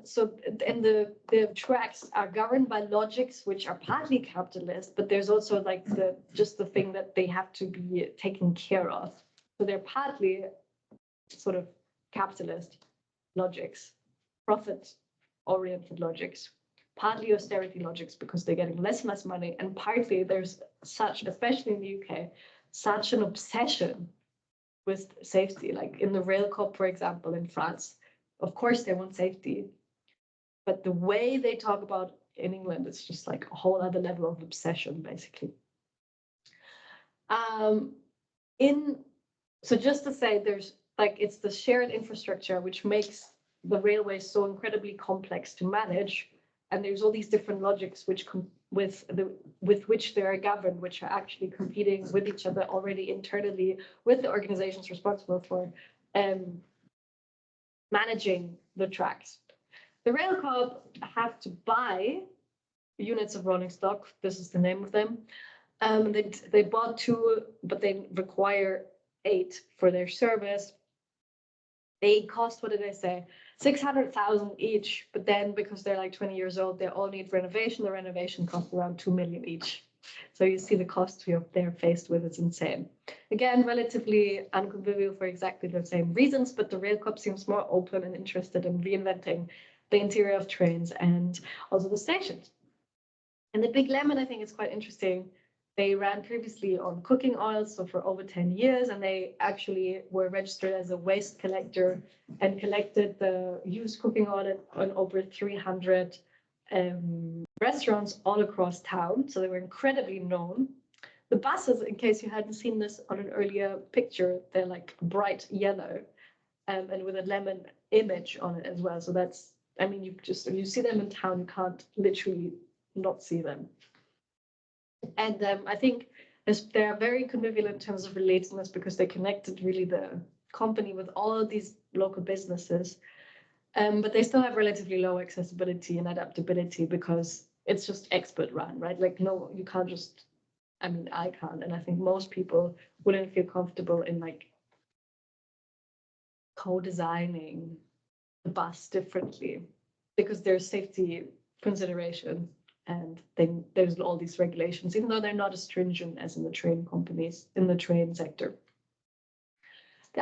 So, and the tracks are governed by logics, which are partly capitalist, but there's also like just the thing that they have to be taken care of. So they're partly sort of capitalist logics, profit-oriented logics, partly austerity logics because they're getting less and less money, and partly there's such, especially in the UK, such an obsession with safety. Like in the rail corp, for example, in France, of course they want safety, but the way they talk about in England, it's just like a whole other level of obsession, basically. So just to say, there's like, it's the shared infrastructure which makes the railway so incredibly complex to manage, and there's all these different logics which with which they are governed, which are actually competing with each other already internally with the organizations responsible for managing the tracks. The rail corp have to buy units of rolling stock. This is the name of them. They bought 2, but they require 8 for their service. They cost, what did I say, 600,000 each, but then because they're like 20 years old, they all need renovation. The renovation costs around 2 million each. So you see the cost they're faced with is insane. Again, relatively unconvivial for exactly the same reasons, but the rail corp seems more open and interested in reinventing the interior of trains and also the stations. And the big lemon, I think, is quite interesting. They ran previously on cooking oil, so for over 10 years, and they actually were registered as a waste collector and collected the used cooking oil on over 300 restaurants all across town. So they were incredibly known. The buses, in case you hadn't seen this on an earlier picture, they're like bright yellow and with a lemon image on it as well. So that's, I mean, you see them in town, you can't literally not see them. And I think they are very convivial in terms of relatedness because they connected really the company with all of these local businesses. But they still have relatively low accessibility and adaptability because it's just expert run, right? Like, no, you can't just, I mean, I can't. And I think most people wouldn't feel comfortable in like co-designing the bus differently because there's safety considerations and then there's all these regulations, even though they're not as stringent as in the train companies, in the train sector.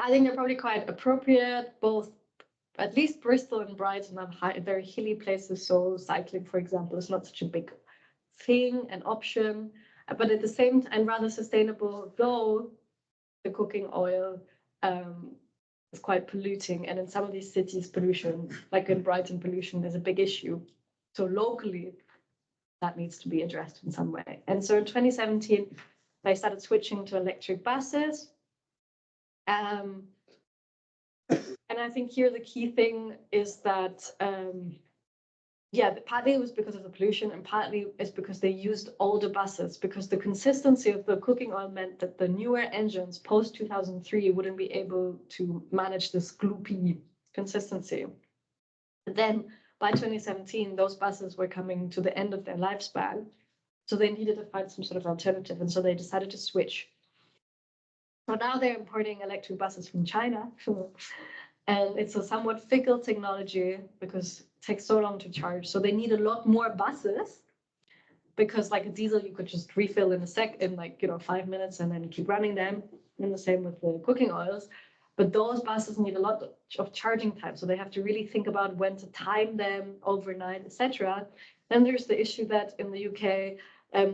I think they're probably quite appropriate, both, at least Bristol and Brighton have very hilly places, so cycling, for example, is not such a big thing, an option, but at the same time, rather sustainable, though the cooking oil is quite polluting. And in some of these cities, pollution, like in Brighton, pollution is a big issue. So locally, that needs to be addressed in some way. And so in 2017, they started switching to electric buses. And I think here the key thing is that, partly it was because of the pollution and partly it's because they used older buses because the consistency of the cooking oil meant that the newer engines post 2003 wouldn't be able to manage this gloopy consistency. But then by 2017, those buses were coming to the end of their lifespan. So they needed to find some sort of alternative. And so they decided to switch. So now they're importing electric buses from China. And it's a somewhat fickle technology because it takes so long to charge. So they need a lot more buses because like a diesel, you could just refill in 5 minutes and then keep running them. And the same with the cooking oils. But those buses need a lot of charging time. So they have to really think about when to time them overnight, etc. Then there's the issue that in the UK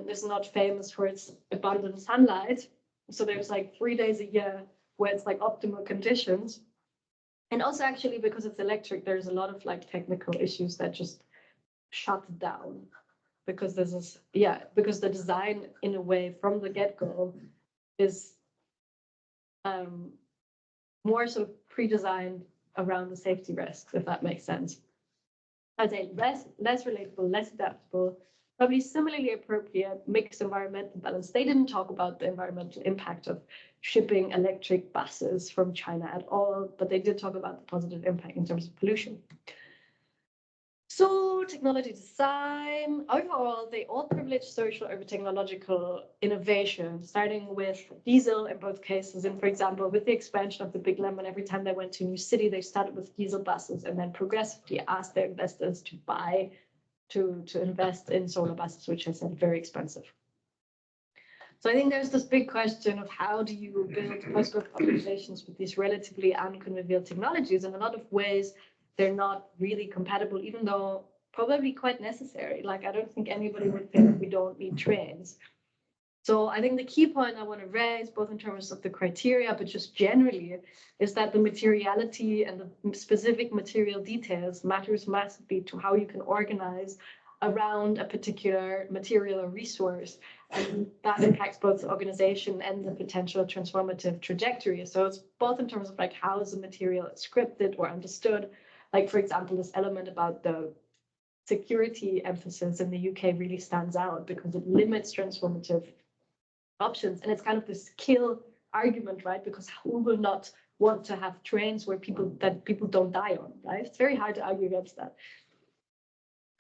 is not famous for its abundant sunlight. So there's like 3 days a year where it's like optimal conditions. And also actually because it's electric, there's a lot of like technical issues that just shut down because because the design in a way from the get-go is more sort of pre-designed around the safety risks, if that makes sense. I'd say less relatable, less adaptable, probably similarly appropriate, mixed environmental balance. They didn't talk about the environmental impact of shipping electric buses from China at all, but they did talk about the positive impact in terms of pollution. So technology design, overall, they all privilege social over technological innovation, starting with diesel in both cases. And for example, with the expansion of the Big Lemon, every time they went to a new city, they started with diesel buses and then progressively asked their investors to invest in solar buses, which I said very expensive. So I think there's this big question of how do you build post-growth organizations with these relatively unconventional technologies? In a lot of ways, they're not really compatible, even though probably quite necessary. Like, I don't think anybody would think we don't need trains. So I think the key point I want to raise, both in terms of the criteria, but just generally, is that the materiality and the specific material details matters massively to how you can organize around a particular material or resource. And that impacts both the organization and the potential transformative trajectory. So it's both in terms of like how is the material scripted or understood. Like, for example, this element about the security emphasis in the UK really stands out because it limits transformative options. And it's kind of this kill argument, right? Because who will not want to have trains where people don't die on, right? It's very hard to argue against that.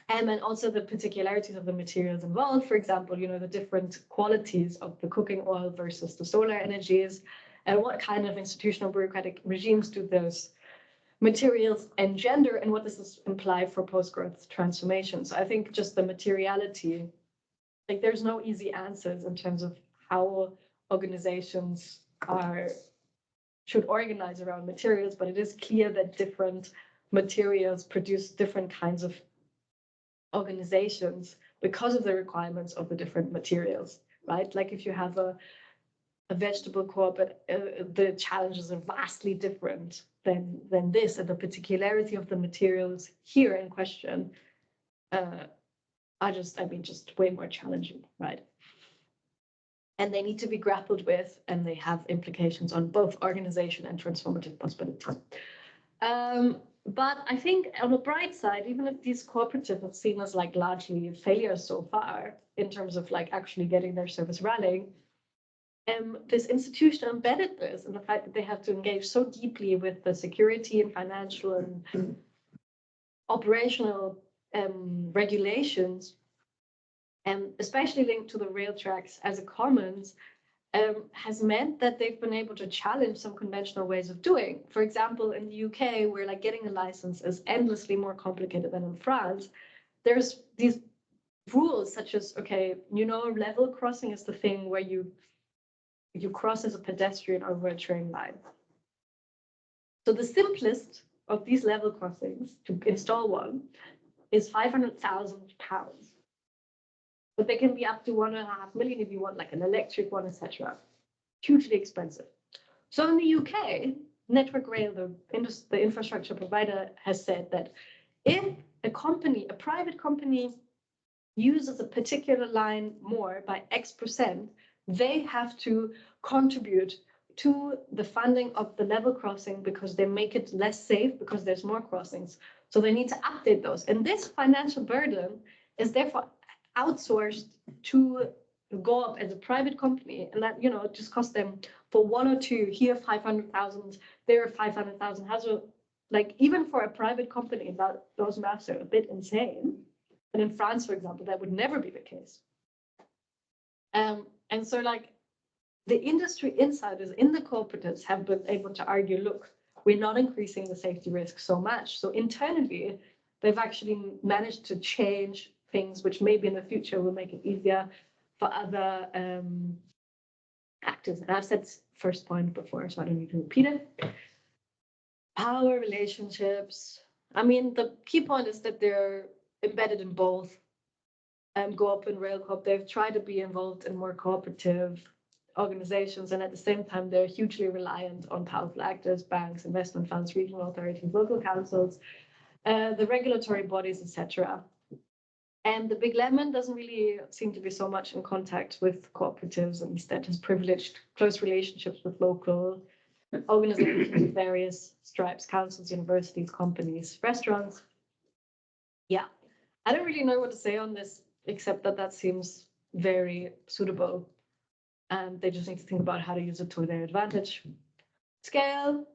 And also the particularities of the materials involved, for example, the different qualities of the cooking oil versus the solar energies, and what kind of institutional bureaucratic regimes do those materials engender, and what does this imply for post-growth transformation? So I think just the materiality, like there's no easy answers in terms of how organizations should organize around materials, but it is clear that different materials produce different kinds of organizations because of the requirements of the different materials, right? Like if you have a vegetable co-op, the challenges are vastly different than this, and the particularity of the materials here in question are just way more challenging, right? And they need to be grappled with, and they have implications on both organization and transformative possibilities. But I think on the bright side, even if these cooperatives have seen as like largely failures so far in terms of like actually getting their service running, this institutional embeddedness and the fact that they have to engage so deeply with the security and financial and operational regulations, and especially linked to the rail tracks as a commons, has meant that they've been able to challenge some conventional ways of doing. For example, in the UK, where like getting a license is endlessly more complicated than in France, there's these rules such as, okay, you know, level crossing is the thing where you cross as a pedestrian over a train line. So the simplest of these level crossings to install one is £500,000. But they can be up to 1.5 million if you want like an electric one, etc. Hugely expensive. So in the UK, Network Rail, the infrastructure provider, has said that if a private company uses a particular line more by X%, they have to contribute to the funding of the level crossing because they make it less safe because there's more crossings. So they need to update those. And this financial burden is therefore outsourced to go up as a private company, and that, you know, it just costs them for one or two, here 500,000, there 500,000. Like even for a private company, those maths are a bit insane. And in France, for example, that would never be the case. And so like the industry insiders in the cooperatives have been able to argue, look, we're not increasing the safety risk so much. So internally, they've actually managed to change things which maybe in the future will make it easier for other actors. And I've said first point before, so I don't need to repeat it. Power relationships. I mean, the key point is that they're embedded in both. Go-op and Railcoop, they've tried to be involved in more cooperative organizations, and at the same time, they're hugely reliant on powerful actors, banks, investment funds, regional authorities, local councils, the regulatory bodies, etc. And the Big Lemon doesn't really seem to be so much in contact with cooperatives, and instead has privileged close relationships with local organizations, various stripes, councils, universities, companies, restaurants. Yeah, I don't really know what to say on this, except that seems very suitable. And they just need to think about how to use it to their advantage. Scale.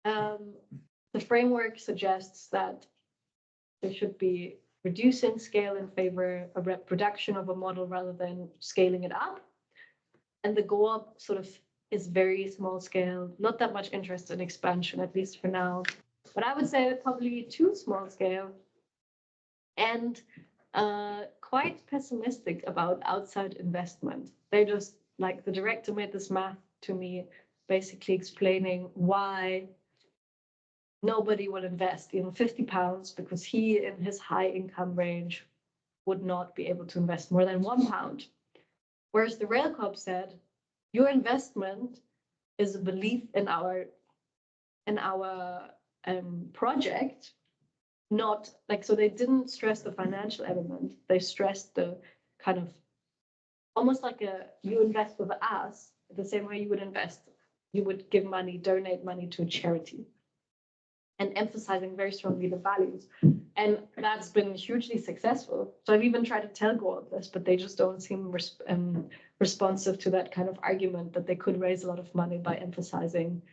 The framework suggests that there should be reducing scale in favor of reproduction of a model rather than scaling it up. And the go-up sort of is very small scale, not that much interest in expansion, at least for now. But I would say probably too small scale and quite pessimistic about outside investment. They're just like, the director made this math to me, basically explaining why nobody will invest in £50 because he, in his high income range, would not be able to invest more than £1. Whereas the Railcoop said, your investment is a belief in our project, not like, so they didn't stress the financial element. They stressed the kind of almost like you invest with us the same way you would give money, donate money to a charity, and emphasizing very strongly the values. And that's been hugely successful. So I've even tried to tell Go this, but they just don't seem responsive to that kind of argument that they could raise a lot of money by emphasizing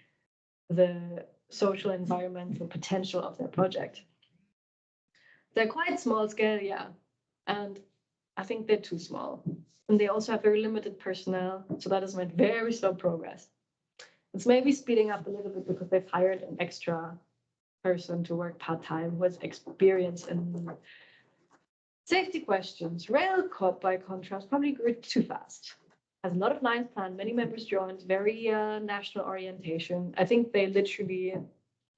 the social environmental potential of their project. They're quite small scale, yeah. And I think they're too small. And they also have very limited personnel. So that has meant very slow progress. It's maybe speeding up a little bit because they've hired an extra person to work part-time with experience in safety questions. Railcoop, by contrast, probably grew too fast. Has a lot of lines planned, many members joined, very national orientation. I think they literally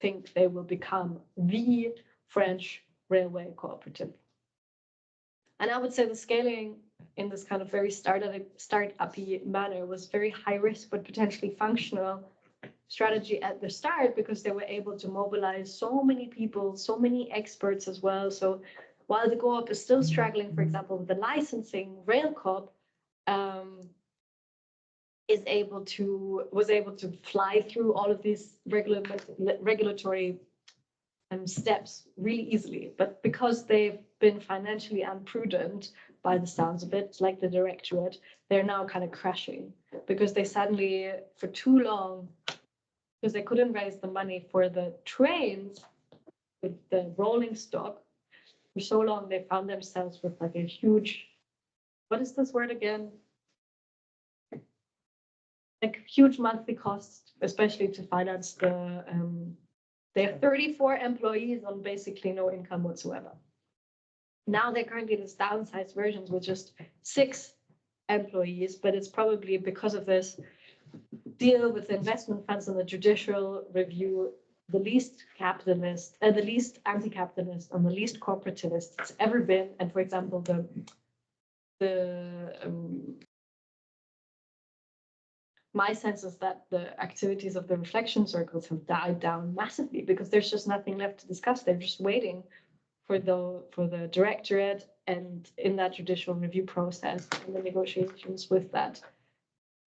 think they will become the French railway cooperative. And I would say the scaling in this kind of very start-up-y manner was very high risk, but potentially functional strategy at the start, because they were able to mobilize so many people, so many experts as well. So while the Go-op is still struggling, for example, with the licensing, Railcoop was able to fly through all of these regulatory steps really easily. But because they've been financially imprudent, by the sounds of it, like the directorate, they're now kind of crashing because they suddenly, for too long, because they couldn't raise the money for the trains with the rolling stock, for so long they found themselves with like a huge, what is this word again? Like huge monthly costs, especially to finance the, they have 34 employees on basically no income whatsoever. Now they're currently this downsized versions with just 6 employees, but it's probably because of this deal with the investment funds and the judicial review, the least capitalist, the least anti-capitalist and the least corporativist it's ever been. And for example, my sense is that the activities of the reflection circles have died down massively because there's just nothing left to discuss. They're just waiting for the directorate and in that judicial review process and the negotiations with that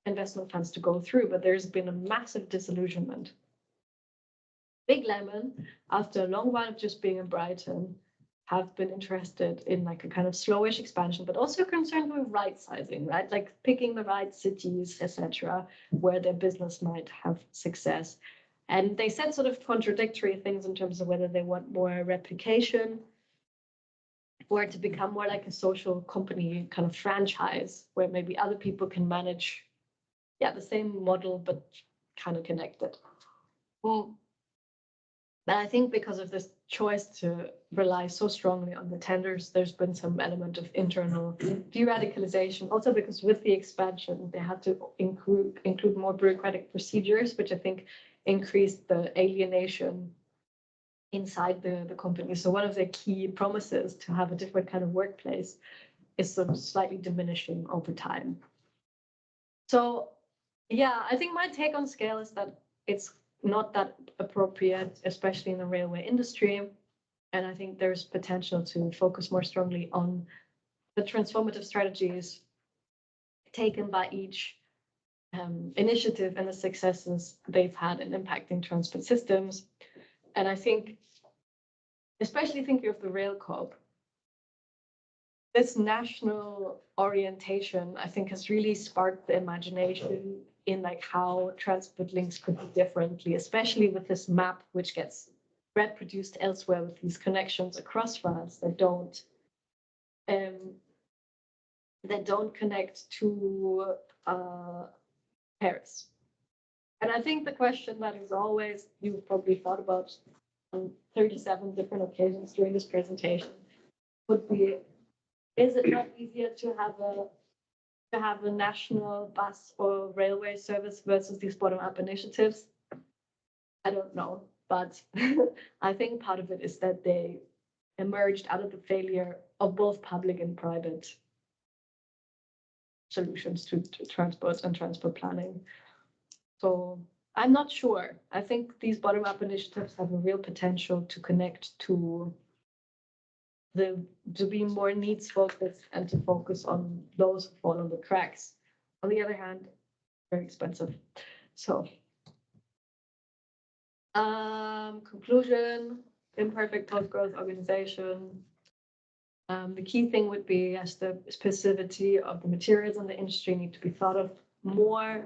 investment funds to go through. But there's been a massive disillusionment. Big Lemon, after a long while of just being in Brighton, have been interested in like a kind of slowish expansion, but also concerned with right sizing, right? Like picking the right cities, etc., where their business might have success. And they said sort of contradictory things in terms of whether they want more replication or to become more like a social company kind of franchise where maybe other people can manage, the same model, but kind of connected. Well, but I think because of this choice to rely so strongly on the tenders, there's been some element of internal de-radicalization. Also because with the expansion, they had to include more bureaucratic procedures, which I think increased the alienation inside the company. So one of the key promises to have a different kind of workplace is sort of slightly diminishing over time. So yeah, I think my take on scale is that it's not that appropriate, especially in the railway industry. And I think there's potential to focus more strongly on the transformative strategies taken by each initiative and the successes they've had in impacting transport systems. And I think, especially thinking of the Rail Corp, this national orientation, I think, has really sparked the imagination in like how transport links could be differently, especially with this map, which gets reproduced elsewhere with these connections across France that don't connect to Paris. And I think the question that is always, you've probably thought about on 37 different occasions during this presentation would be, is it not easier to have a national bus or railway service versus these bottom-up initiatives? I don't know, but I think part of it is that they emerged out of the failure of both public and private solutions to transport and transport planning. So I'm not sure. I think these bottom-up initiatives have a real potential to connect to be more needs focused and to focus on those who fall on the cracks. On the other hand, very expensive. So conclusion, imperfect post-growth organization. The key thing would be, yes, the specificity of the materials in the industry need to be thought of more,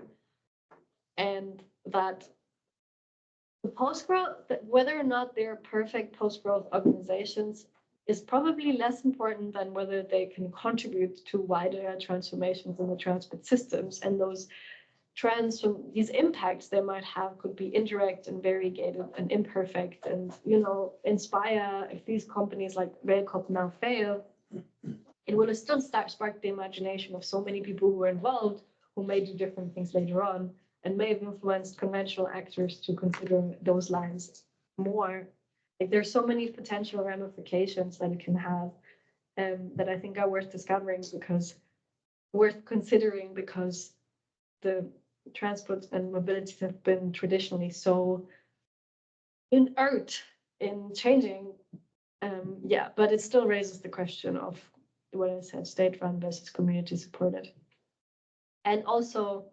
and that the post-growth, whether or not they're perfect post-growth organizations, is probably less important than whether they can contribute to wider transformations in the transport systems. And these impacts they might have could be indirect and variegated and imperfect, and inspire. If these companies like Railcorp now fail, it will still spark the imagination of so many people who were involved, who may do different things later on, and may have influenced conventional actors to consider those lines more. Like, there's so many potential ramifications that it can have, that I think are worth considering, because the transport and mobility have been traditionally so inert in changing. But it still raises the question of what I said, state-run versus community supported. And also,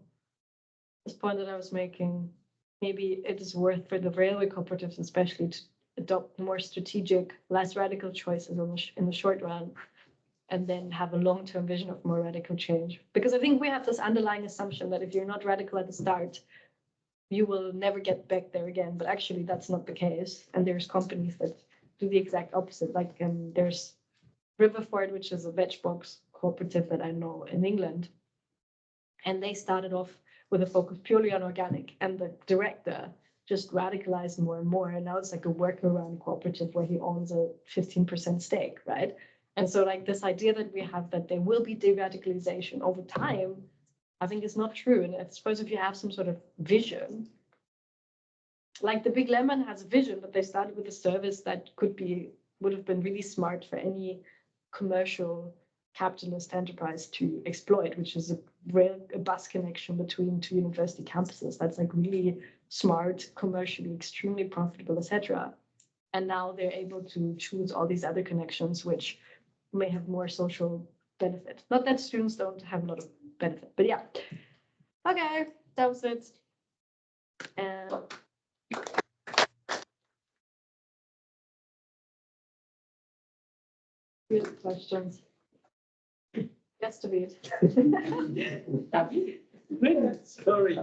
this point that I was making, maybe it is worth for the railway cooperatives especially to adopt more strategic, less radical choices in the short run, and then have a long-term vision of more radical change. Because I think we have this underlying assumption that if you're not radical at the start, you will never get back there again. But actually, that's not the case. And there's companies that do the exact opposite. Like there's Riverford, which is a veg box cooperative that I know in England. And they started off with a focus purely on organic. And the director just radicalized more and more. And now it's like a workaround cooperative where he owns a 15% stake, right? And so like this idea that we have that there will be de-radicalization over time, I think is not true. And I suppose if you have some sort of vision, like the Big Lemon has a vision, but they started with a service that would have been really smart for any commercial capitalist enterprise to exploit, which is a bus connection between two university campuses. That's like really smart, commercially extremely profitable, etc. And now they're able to choose all these other connections, which may have more social benefit. Not that students don't have a lot of benefit, but yeah. Okay, that was it. And real questions. Yes, David. Sorry.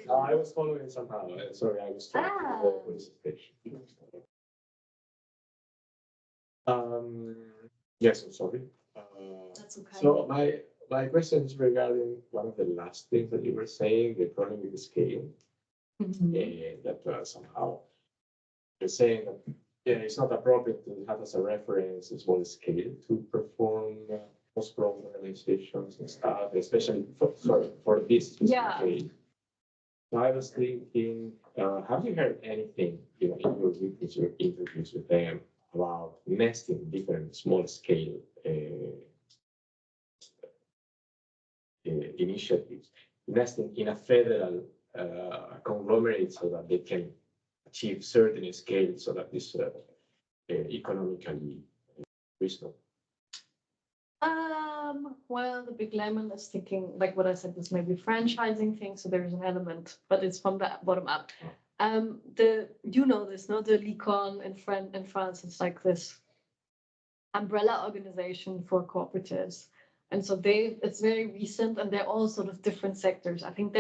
No, I was following somehow. Sorry, I was trying to participation. Yes, I'm sorry. That's okay. So my question is regarding one of the last things that you were saying, the problem with the scale. That somehow you're saying that it's not appropriate to have as a reference a small scale to perform post-growth organizations and stuff, especially for this case. So I was thinking, have you heard anything in your interviews with them about nesting different small-scale initiatives, nesting in a federal conglomerate so that they can achieve certain scale so that this economically reasonable? Well, the Big Lemon is thinking, like what I said, this may be franchising thing, so there's an element, but it's from the bottom up. The Licon in France, it's like this umbrella organization for cooperatives. And so it's very recent and they're all sort of different sectors. I think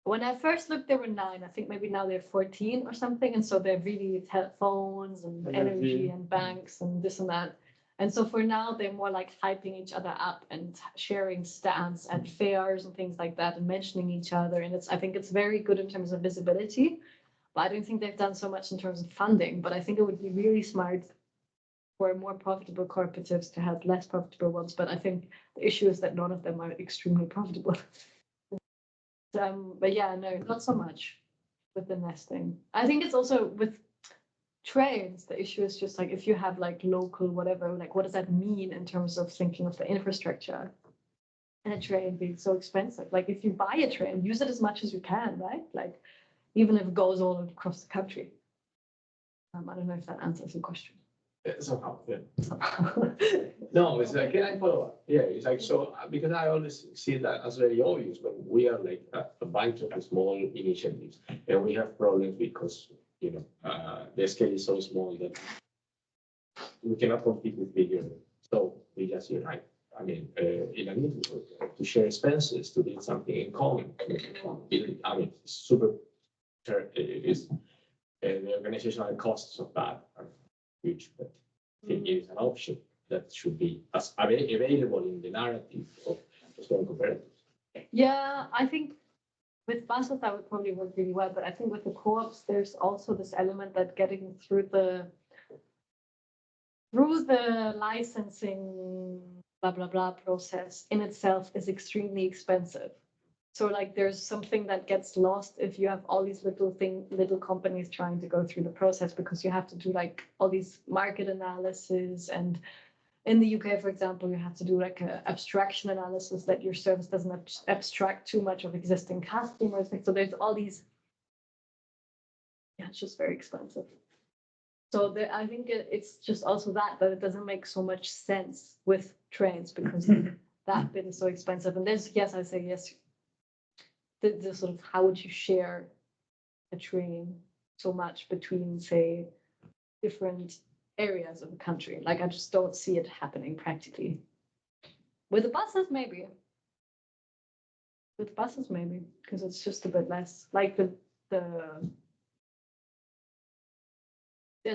when I first looked, there were 9. I think maybe now they're 14 or something. And so they're really telephones and energy and banks and this and that. And so for now, they're more like hyping each other up and sharing stats and fairs and things like that and mentioning each other. And I think it's very good in terms of visibility, but I don't think they've done so much in terms of funding. But I think it would be really smart for more profitable cooperatives to have less profitable ones. But I think the issue is that none of them are extremely profitable. But yeah, no, not so much with the nesting. I think it's also with trains, the issue is just like if you have like local whatever, like what does that mean in terms of thinking of the infrastructure and a train being so expensive? Like if you buy a train, use it as much as you can, right? Like even if it goes all across the country. I don't know if that answers your question. Somehow, yeah. No, it's like, can I follow up? Yeah, it's like, so, because I always see that as very obvious when we are like a bunch of small initiatives and we have problems because, the scale is so small that we cannot compete with bigger. So we just unite. I mean, in a need to share expenses, to build something in common. I mean, it's super, the organizational costs of that are huge, but I think it is an option that should be available in the narrative of strong cooperatives. Yeah, I think with buses that would probably work really well, but I think with the co-ops, there's also this element that getting through the licensing blah blah blah process in itself is extremely expensive. So like there's something that gets lost if you have all these little companies trying to go through the process, because you have to do like all these market analysis, and in the UK, for example, you have to do like an abstraction analysis that your service doesn't abstract too much of existing customers. So there's all these, it's just very expensive. So I think it's just also that it doesn't make so much sense with trains because that bit is so expensive. And there's, yes, the sort of how would you share a train so much between, say, different areas of the country? Like, I just don't see it happening practically. With the buses, maybe. With buses, maybe, because it's just a bit less. Like as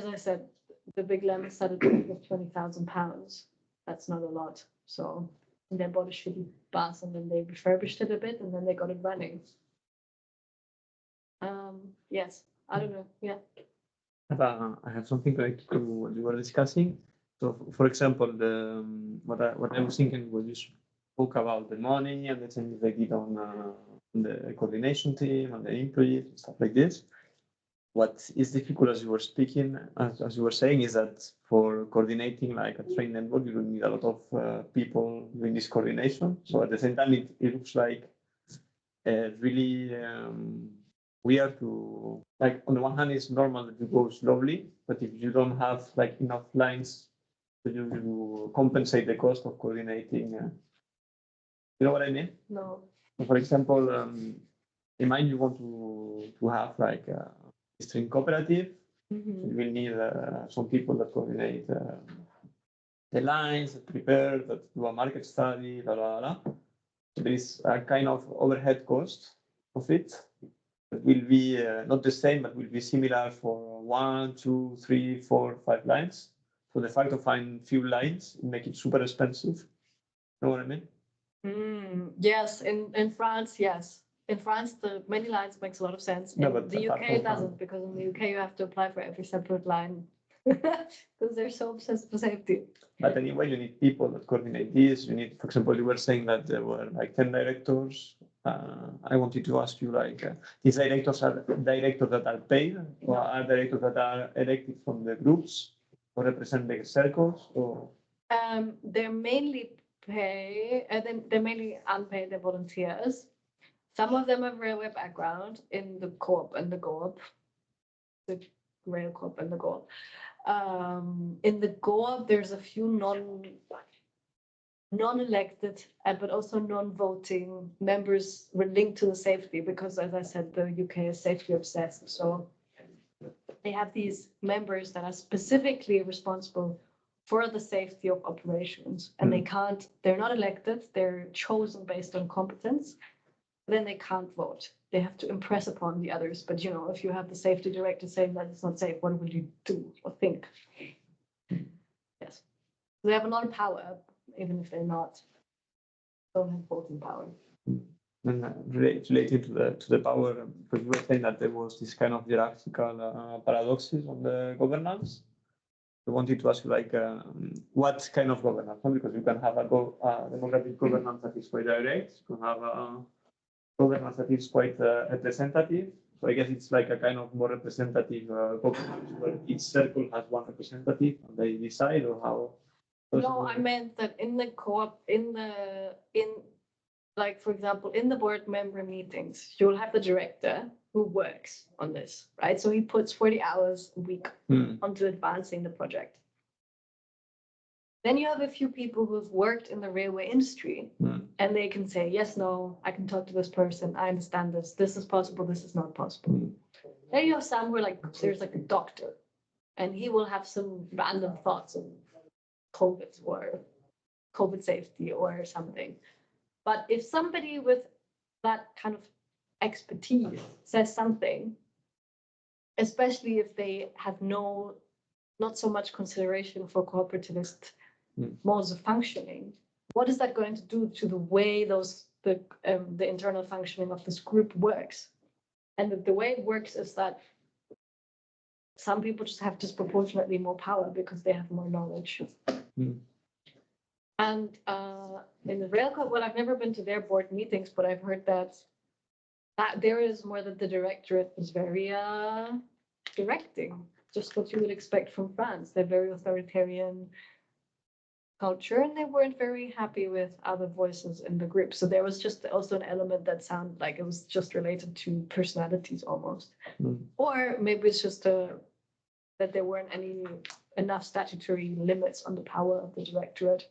I said, the big lemon started with £20,000. That's not a lot. So and they bought a shitty bus and then they refurbished it a bit and then they got it running. Yes, I don't know. Yeah. I have something related to what you were discussing. So, for example, what I was thinking was you spoke about the money and the changes they did on the coordination team and the employees and stuff like this. What is difficult, as you were speaking, as you were saying, is that for coordinating like a train network, you will need a lot of people doing this coordination. So at the same time, it looks like really weird to, like, on the one hand, it's normal that you go slowly, but if you don't have like enough lines to compensate the cost of coordinating, you know what I mean? No. So for example, imagine you want to have like a string cooperative. Mhm. You will need some people that coordinate the lines, that prepare, that do a market study, blah, blah, blah. So there is a kind of overhead cost of it that will be not the same, but will be similar for 1, 2, 3, 4, 5 lines. So the fact of finding few lines make it super expensive. You know what I mean? Yes, in France, yes. In France, the many lines makes a lot of sense. No, In but the apart UK, from it doesn't, because in the UK, you have to apply for every separate line because they're so obsessed with safety. But anyway, you need people that coordinate this. You need, for example, you were saying that there were like 10 directors. I wanted to ask you, like, these directors are directors that are paid, or are directors that are elected from the groups, or represent the circles, or They're mainly they're mainly unpaid, they're volunteers. Some of them have railway background in the Corp and the GORP, the Rail Corp and the GORP. In the GORP, there's a few non-elected, but also non-voting members linked to the safety, because as I said, the UK is safety obsessed. So they have these members that are specifically responsible for the safety of operations, and they're not elected, they're chosen based on competence. Then they can't vote. They have to impress upon the others. But you know, if you have the safety director saying that it's not safe, what will you do or think? Yes. They have a lot of power, even if don't have voting power. and related to the power, because you were saying that there was this kind of hierarchical paradoxes on the governance. I wanted to ask you, like, what kind of governance? Because you can have a democratic governance that is quite direct. You can have a governance that is quite representative. So I guess it's like a kind of more representative governance where each circle has one representative and they decide, or how? No, I meant that in the co-op, like, for example, in the board member meetings, you'll have the director who works on this, right? So he puts 40 hours a week onto advancing the project. Then you have a few people who've worked in the railway industry, and they can say, yes, no, I can talk to this person, I understand this is possible, this is not possible. Then you have some where, like, there's like a doctor, and he will have some random thoughts on COVID or COVID safety or something. But if somebody with that kind of expertise says something, especially if they have not so much consideration for cooperativist modes of functioning, what is that going to do to the way the internal functioning of this group works? And the way it works is that some people just have disproportionately more power because they have more knowledge. And in the Railco, well, I've never been to their board meetings, but I've heard that there is more that the directorate is very directing, just what you would expect from France. They're very authoritarian culture, and they weren't very happy with other voices in the group. So there was just also an element that sounded like it was just related to personalities almost. Or maybe it's just that there weren't enough statutory limits on the power of the directorate.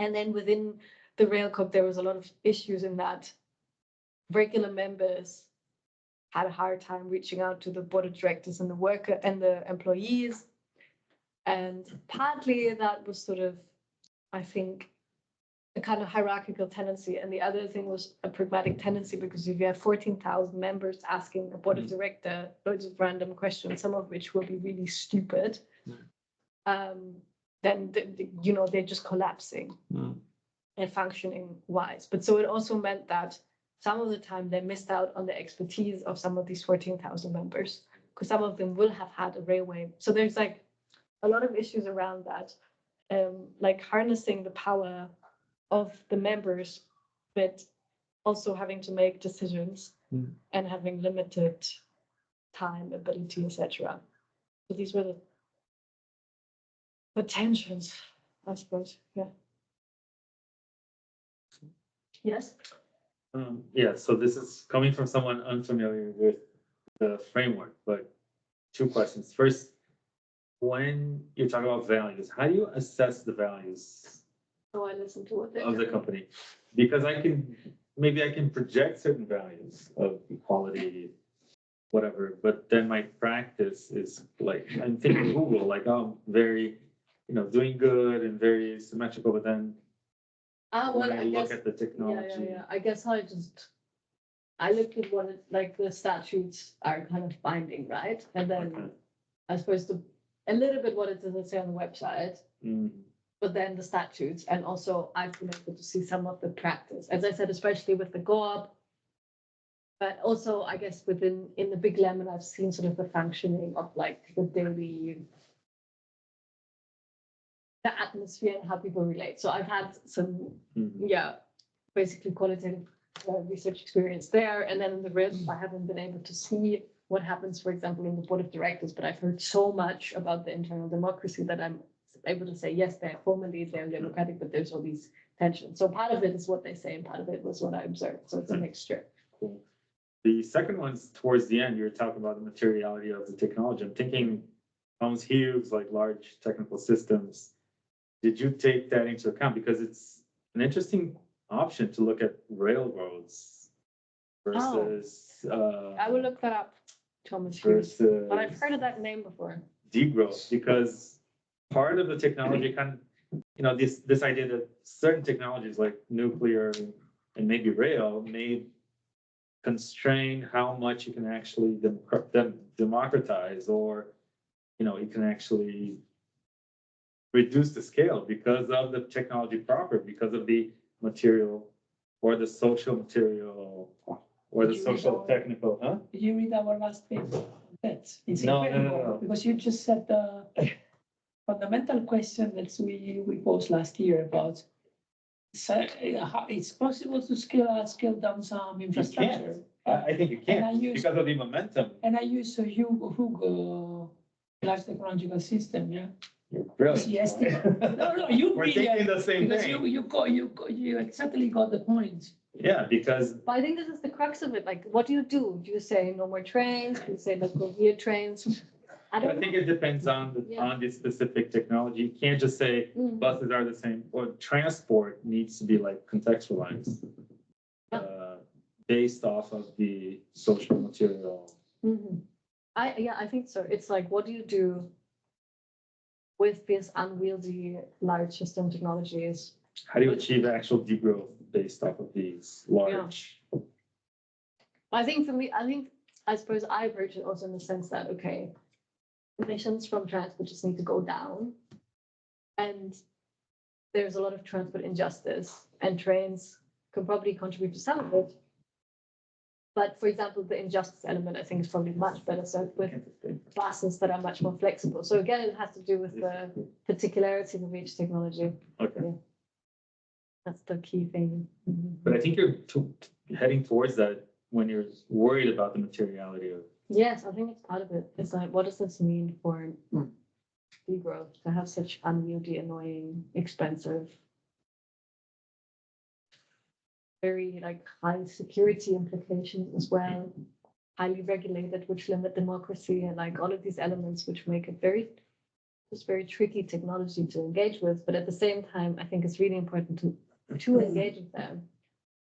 And then within the Rail Cup, there was a lot of issues in that regular members had a hard time reaching out to the board of directors and the worker and the employees. And partly that was sort of, I think, a kind of hierarchical tendency. And the other thing was a pragmatic tendency, because if you have 14,000 members asking the board of director loads of random questions, some of which will be really stupid, then, they're just collapsing and functioning wise. But so it also meant that some of the time they missed out on the expertise of some of these 14,000 members, because some of them will have had a railway. So there's like a lot of issues around that, like harnessing the power of the members, but also having to make decisions and having limited time, ability, etc. So these were the tensions, I suppose. Yeah. Yes. Yeah, so this is coming from someone unfamiliar with the framework, but two questions. First, when you talk about values, how do you assess the values So I listen to what they of the company? Because maybe I can project certain values of equality, whatever, but then my practice is like, I'm thinking Google, like, oh, very, doing good and very symmetrical, but then well, when I look guess, at the technology. yeah. I guess I look at what like the statutes are kind of binding, right? And then Okay. I suppose a little bit what it does say on the website, but then the statutes, and also I've been able to see some of the practice, as I said, especially with the go-up, but also I guess in the big lemon, I've seen sort of the functioning of like the daily, the atmosphere and how people relate. So I've had some, basically qualitative research experience there. And then in the RIB, I haven't been able to see what happens, for example, in the board of directors, but I've heard so much about the internal democracy that I'm able to say, yes, they're democratic, but there's all these tensions. So part of it is what they say, and part of it was what I observed. So it's a mixture. Cool. The second one's towards the end, you're talking about the materiality of the technology. I'm thinking Thomas Hughes, like large technical systems. Did you take that into account? Because it's an interesting option to look at railroads versus. I will look that up, Thomas Hughes. Versus But I've heard of that name before. degrowth, because part of the technology kind of, this idea that certain technologies like nuclear and maybe rail may constrain how much you can actually democratize, or, you can actually reduce the scale because of the technology proper, because of the material or the social material or the social technical, huh? Did you read our last paper? It's No. incredible, because you just said the fundamental question that we posed last year about how it's possible to scale down some infrastructure. I think you And I can use- because of the momentum. And I use a Hugo large technological system, yeah. You're brilliant. Yes. No, you We're really thinking the same because thing. you exactly got the point. Yeah, because But I think this is the crux of it. Like, what do? Do you say no more trains? Do you say let's go via trains? I I don't think know. it depends on the specific technology. You can't just say Mm. buses are the same, or transport needs to be like contextualized. Based off of the social material. Mhm. I think so. It's like, what do you do with this unwieldy large system technologies? How do you achieve actual degrowth based off of these large? I think for me, I suppose I approach it also in the sense that, okay, emissions from transport just need to go down. And there's a lot of transport injustice, and trains can probably contribute to some of it. But for example, the injustice element, I think, is probably much better served with buses that are much more flexible. So again, it has to do with the particularity of each technology. Okay, That's the key thing. but I think you're heading towards that when you're worried about the materiality of. Yes, I think it's part of it. It's like, what does this mean for degrowth to have such unwieldy, annoying, expensive, very like high security implications as well, highly regulated, which limit democracy, and like all of these elements which make it very tricky technology to engage with. But at the same time, I think it's really important to engage with them,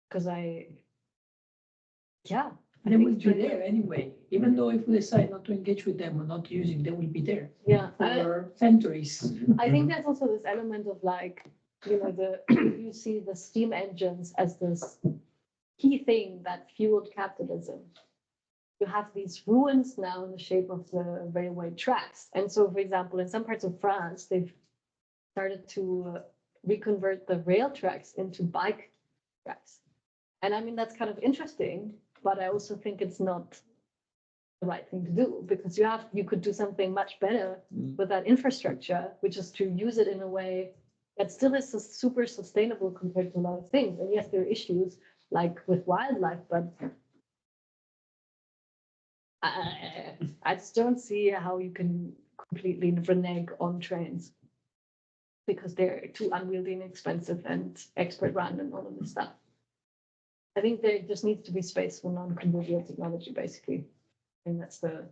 because Yeah. They will be there anyway, even though if we decide not to engage with them or not using, they will be there Yeah. for centuries. I think there's also this element of like, you see the steam engines as this key thing that fueled capitalism. You have these ruins now in the shape of the railway tracks. And so, for example, in some parts of France, they've started to reconvert the rail tracks into bike tracks. And I mean, that's kind of interesting, but I also think it's not the right thing to do because you could do something much better with that infrastructure, which is to use it in a way that still is super sustainable compared to a lot of things. And yes, there are issues like with wildlife, but I just don't see how you can completely renege on trains because they're too unwieldy and expensive and expert run and all of this stuff. I think there just needs to be space for non-conventional technology, basically. I think that's the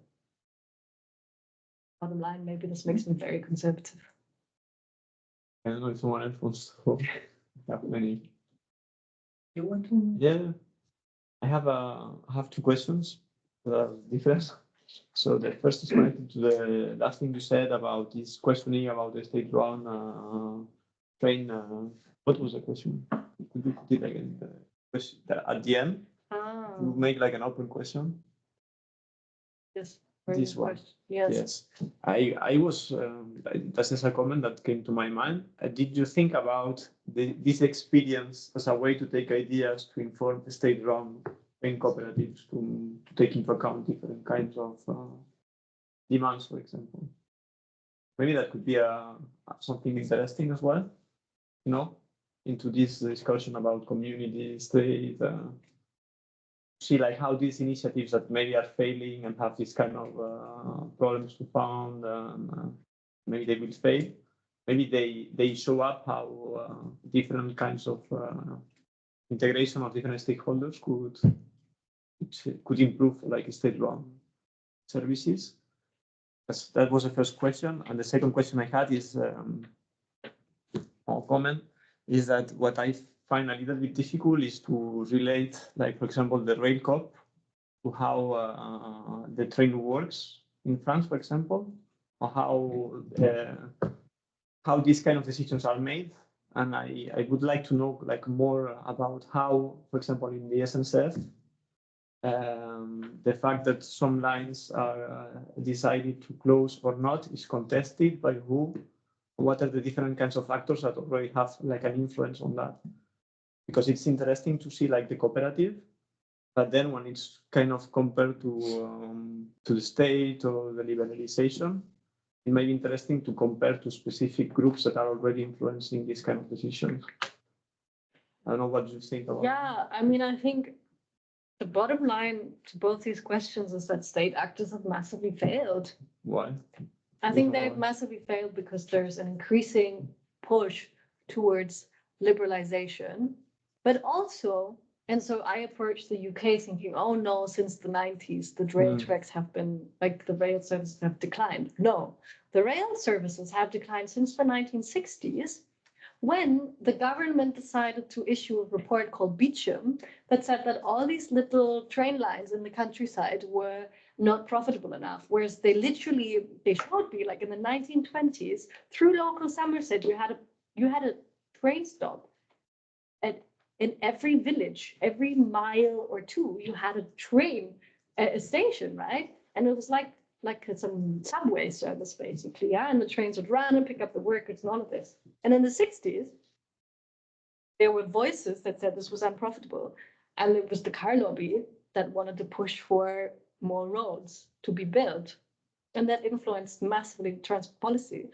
bottom line. Maybe this makes me very conservative. I don't know if someone else wants to have many. You want to? Yeah, I have two questions that are different. So the first is connected to the last thing you said about this questioning about the state-run train. What was the question? Could you put it again? The question at the end, you make like an open question. Yes. This one. Yes. Yes. I was, that's just a comment that came to my mind. Did you think about this experience as a way to take ideas to inform the state-run train cooperatives to take into account different kinds of demands, for example? Maybe that could be something interesting as well, into this discussion about community, state, see like how these initiatives that maybe are failing and have this kind of problems to found, maybe they will fail. Maybe they show up how different kinds of integration of different stakeholders could improve like state-run services. That was the first question. And the second question I had is, or comment, is that what I find a little bit difficult is to relate, like, for example, the rail cop to how the train works in France, for example, or how these kind of decisions are made. And I would like to know like more about how, for example, in the SNCF, the fact that some lines are decided to close or not is contested by who. What are the different kinds of actors that already have like an influence on that? Because it's interesting to see like the cooperative, but then when it's kind of compared to the state or the liberalization, it might be interesting to compare to specific groups that are already influencing these kind of decisions. I don't know what you think about. Yeah, I mean, I think the bottom line to both these questions is that state actors have massively failed. Why? I think they've massively failed because there's an increasing push towards liberalization, but also, and so I approached the UK thinking, oh no, since the 90s, the rail tracks have been, like the rail services have declined. No, the rail services have declined since the 1960s, when the government decided to issue a report called Beecham that said that all these little train lines in the countryside were not profitable enough, whereas they should be, like in the 1920s, through local Somerset, you had a train stop in every village, every mile or two, you had a train, a station, right? And it was like some subway service, basically, yeah? And the trains would run and pick up the workers and all of this. And in the 60s, there were voices that said this was unprofitable. And it was the car lobby that wanted to push for more roads to be built. And that influenced massively transport policy.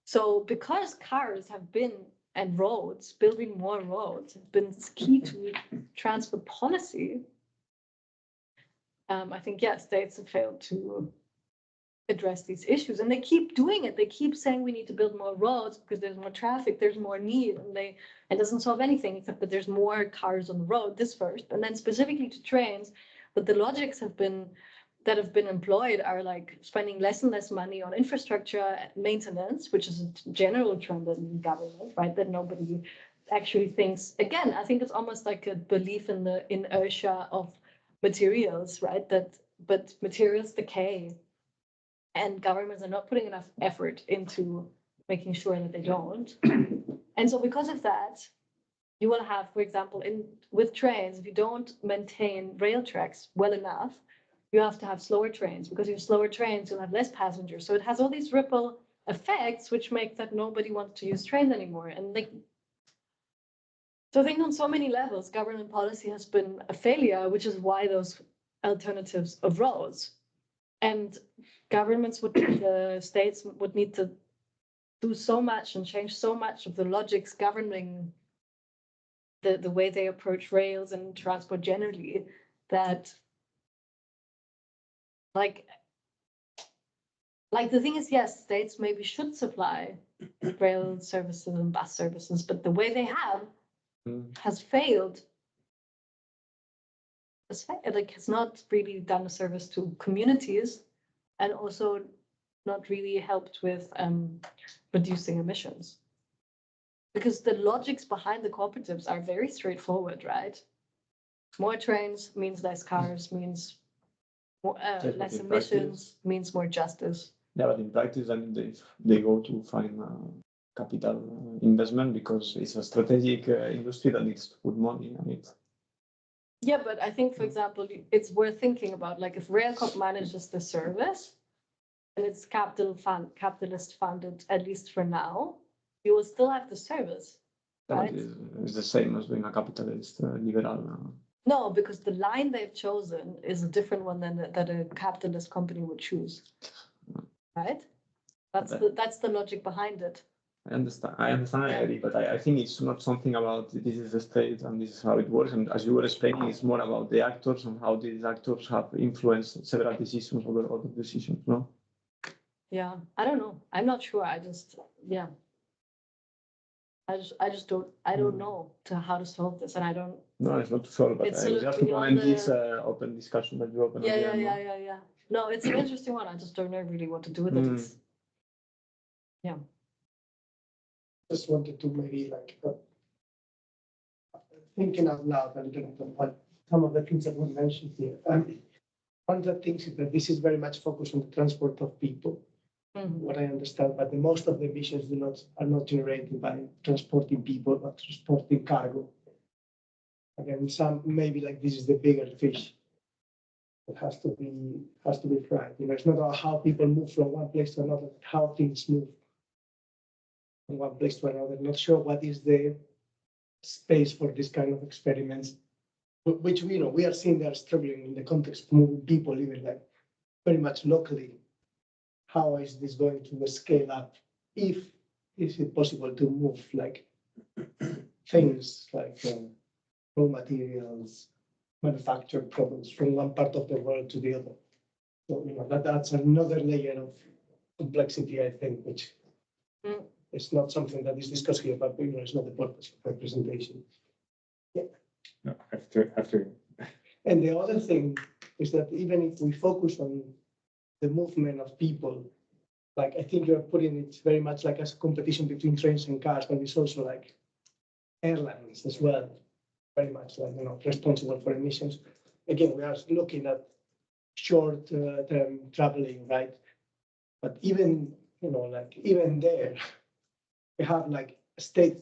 So because cars have been, and roads, building more roads, have been key to transport policy, I think, yes, states have failed to address these issues, and they keep doing it. They keep saying we need to build more roads because there's more traffic, there's more need, and it doesn't solve anything except that there's more cars on the road. This first, and then specifically to trains, but the logics that have been employed are like spending less and less money on infrastructure maintenance, which is a general trend in government, right? That nobody actually thinks. Again, I think it's almost like a belief in the inertia of materials, right? But materials decay, and governments are not putting enough effort into making sure that they don't. And so because of that, you will have, for example, with trains, if you don't maintain rail tracks well enough, you have to have slower trains. Because you have slower trains, you'll have less passengers. So it has all these ripple effects, which make that nobody wants to use trains anymore. And like, so I think on so many levels, government policy has been a failure, which is why those alternatives arose. And governments the states would need to do so much and change so much of the logics governing the way they approach rails and transport generally, that like the thing is, yes, states maybe should supply rail services and bus services, but the way they have has failed. Has not really done a service to communities, and also not really helped with reducing emissions. Because the logics behind the cooperatives are very straightforward, right? More trains means less cars, means more, less emissions, means more justice. Yeah, but in practice, I mean, they go to find capital investment because it's a strategic industry that needs to put money on it. Yeah, but I think, for example, it's worth thinking about, like, if Railcorp manages the service and it's capitalist funded, at least for now, you will still have the service, right? It's the same as being a capitalist liberal. No, because the line they've chosen is a different one than that a capitalist company would choose, right? That's the logic behind it. I understand, Eddie, but I think it's not something about this is the state and this is how it works. And as you were explaining, it's more about the actors and how these actors have influenced several decisions over other decisions, no? Yeah, I don't know. I'm not sure. I just don't know how to solve this, and I don't. No, it's not to solve, but It's I just to comment this open discussion that you opened. Yeah. No, it's an interesting one. I just don't know really what to do with it. It's, yeah. Just wanted to maybe thinking out loud a little bit about some of the things that were mentioned here. One of the things is that this is very much focused on the transport of people. What I understand, but most of the emissions are not generated by transporting people, but transporting cargo. Again, some maybe like this is the bigger fish that has to be fried. You know, it's not about how people move from one place to another, how things move from one place to another. Not sure what is the space for this kind of experiments, which we are seeing they are struggling in the context of moving people, even like very much locally. How is this going to scale up? Is it possible to move like things like raw materials, manufactured products from one part of the world to the other? So that's another layer of complexity, I think, which is not something that is discussed here, but it's not the purpose of my presentation. Yeah. No, after. And the other thing is that even if we focus on the movement of people, like I think you're putting it very much like as a competition between trains and cars, but it's also like airlines as well, very much like responsible for emissions. Again, we are looking at short-term traveling, right? But even even there, we have like state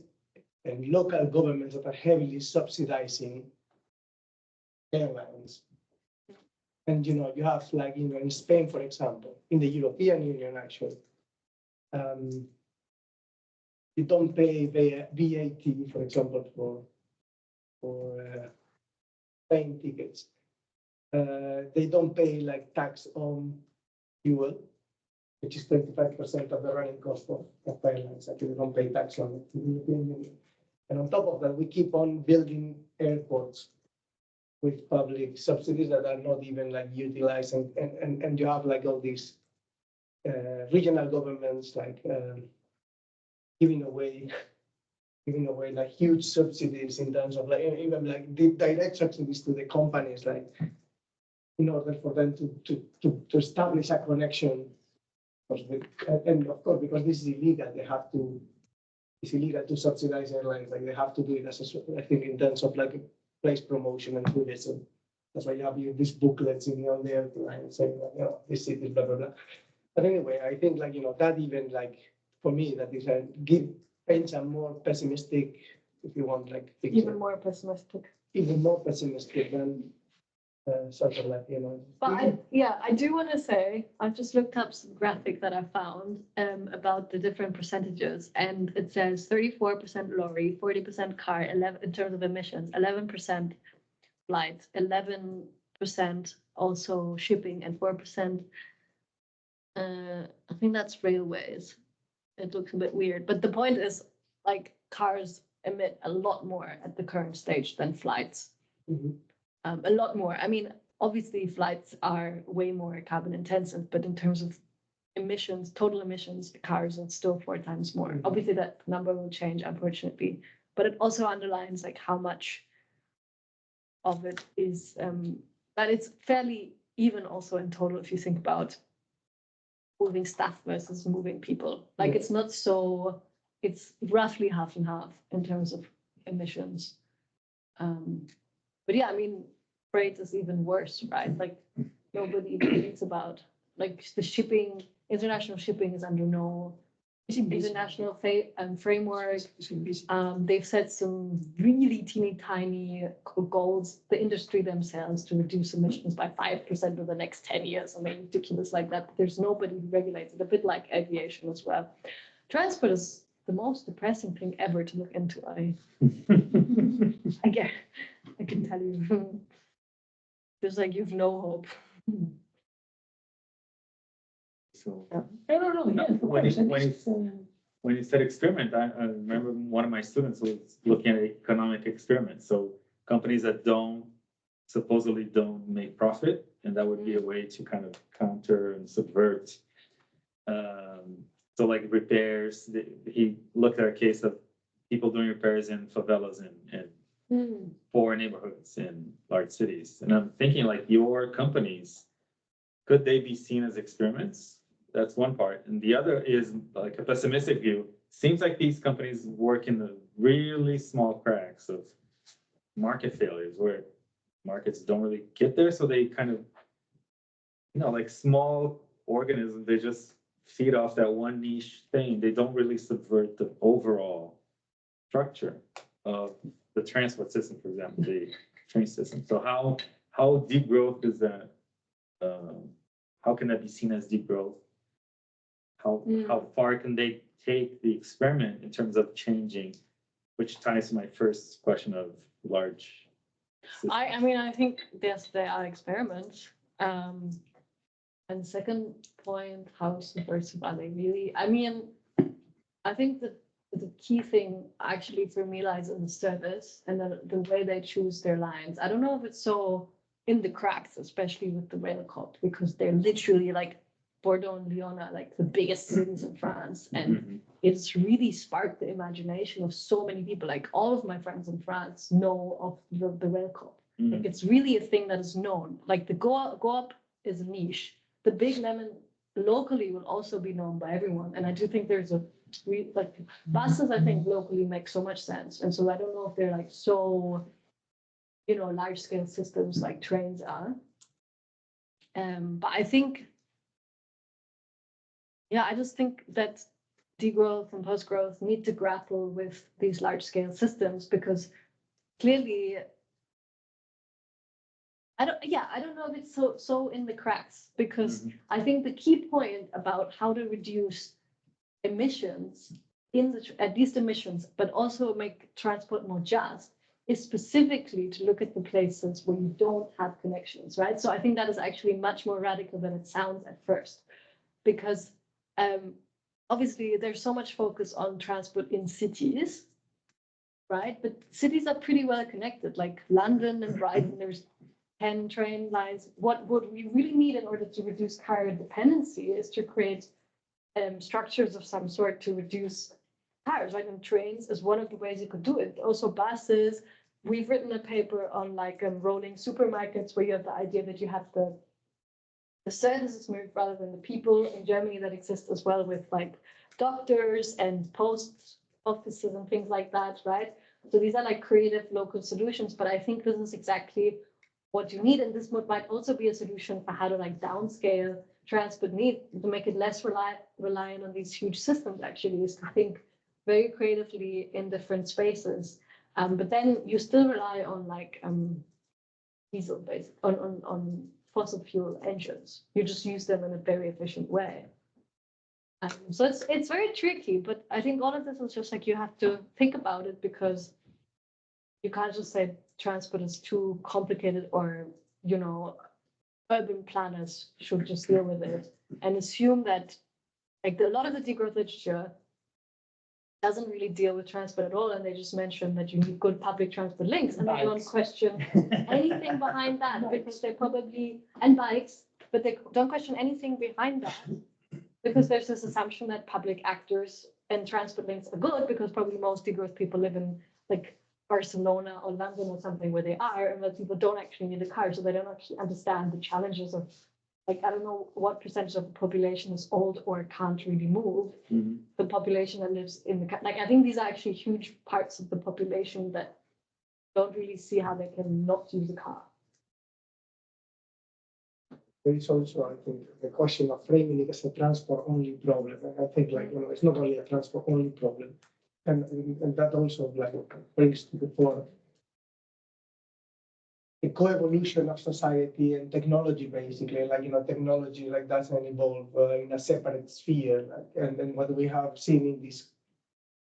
and local governments that are heavily subsidizing airlines. And you have like in Spain, for example, in the European Union, actually, you don't pay VAT, for example, for plane tickets. They don't pay like tax on fuel, which is 25% of the running cost of airlines. Actually, they don't pay tax on it in the European Union. And on top of that, we keep on building airports with public subsidies that are not even like utilized, and you have like all these regional governments like giving away like huge subsidies in terms of like even like the direct subsidies to the companies, like in order for them to establish a connection. And of course, because this is illegal, it's illegal to subsidize airlines. Like they have to do it as I think in terms of like place promotion and tourism. That's why you have these booklets in on there saying, this city, blah, blah, blah. But anyway, I think like, that even like, for me, that is paints a more pessimistic, if you want, like picture. Even more pessimistic. Even more pessimistic than sort of like, But I do want to say, I just looked up some graphic that I found about the different percentages, and it says 34% lorry, 40% car, 11 in terms of emissions, 11% flights, 11% also shipping, and 4%. I think that's railways. It looks a bit weird, but the point is, like, cars emit a lot more at the current stage than flights. Mhm. A lot more. I mean, obviously flights are way more carbon intensive, but in terms of emissions, total emissions, cars are still 4 times more. Mhm. Obviously that number will change, unfortunately, but it also underlines like how much of it is, that it's fairly even also in total if you think about moving stuff versus moving people. Like Yeah. it's not so, it's roughly half and half in terms of emissions. But yeah, I mean, freight is even worse, right? Like nobody even thinks about, like the shipping, international shipping is under no international framework. They've set some really teeny tiny goals, the industry themselves, to reduce emissions by 5% over the next 10 years. I mean, ridiculous like that. But there's nobody who regulates it, a bit like aviation as well. Transport is the most depressing thing ever to look into. I can tell you. Feels like you've no hope. So I don't know, yeah. when you said experiment, I remember one of my students was looking at economic experiments. So companies that supposedly don't make profit, and that would be a way to kind of counter and subvert. So like repairs, he looked at a case of people doing repairs in favelas and poor neighborhoods in large cities. And I'm thinking like your companies, could they be seen as experiments? That's one part. And the other is like a pessimistic view. Seems like these companies work in the really small cracks of market failures where markets don't really get there. So they kind of, like small organisms, they just feed off that one niche thing. They don't really subvert the overall structure of the transport system, for example, the train system. So how deep growth is that? How can that be seen as deep growth? How far can they take the experiment in terms of changing, which ties to my first question of large systems. I mean, I think yes, they are experiments. And the second point, how subversive are they really? I mean, I think that the key thing actually for me lies in the service and the way they choose their lines. I don't know if it's so in the cracks, especially with the rail cop, because they're literally like Bordeaux and Lyon are like the biggest cities in France. And it's really sparked the imagination of so many people. Like all of my friends in France know of the rail cop. Like it's really a thing that is known. Like the go up is a niche. The Big Lemon locally will also be known by everyone. And I do think there's like buses, I think locally make so much sense. And so I don't know if they're like so, large scale systems like trains are. But I think, I just think that degrowth and postgrowth need to grapple with these large scale systems because clearly, I don't know if it's so in the cracks because I think the key point about how to reduce emissions at least emissions, but also make transport more just is specifically to look at the places where you don't have connections, right? So I think that is actually much more radical than it sounds at first, because obviously there's so much focus on transport in cities, right? But cities are pretty well connected, like London and Brighton, there's 10 train lines. What we really need in order to reduce car dependency is to create structures of some sort to reduce cars, right? And trains is one of the ways you could do it. Also buses. We've written a paper on like rolling supermarkets where you have the idea that you have the services moved rather than the people. In Germany that exists as well with like doctors and post offices and things like that, right? So these are like creative local solutions, but I think this is exactly what you need. And this might also be a solution for how to like downscale transport need to make it less reliant on these huge systems, actually, is to think very creatively in different spaces. But then you still rely on like diesel based on fossil fuel engines. You just use them in a very efficient way. So it's very tricky, but I think all of this is just like you have to think about it, because you can't just say transport is too complicated, or urban planners should just deal with it and assume that like a lot of the degrowth literature doesn't really deal with transport at all, and they just mention that you need good public transport links, and they don't question anything behind that, because they probably, and bikes, but they don't question anything behind that, because there's this assumption that public actors and transport links are good, because probably most degrowth people live in like Barcelona or London or something where they are, and that people don't actually need a car, so they don't actually understand the challenges of, like, I don't know what percentage of the population is old or can't really move. Mm-hmm. The population that lives in the, like, I think these are actually huge parts of the population that don't really see how they can not use a car. There is also, I think, the question of framing it as a transport-only problem. And I think, like, it's not only a transport-only problem. And that also, like, brings to the fore the co-evolution of society and technology, basically. Like, technology, like, doesn't evolve in a separate sphere. Like, and then what we have seen in these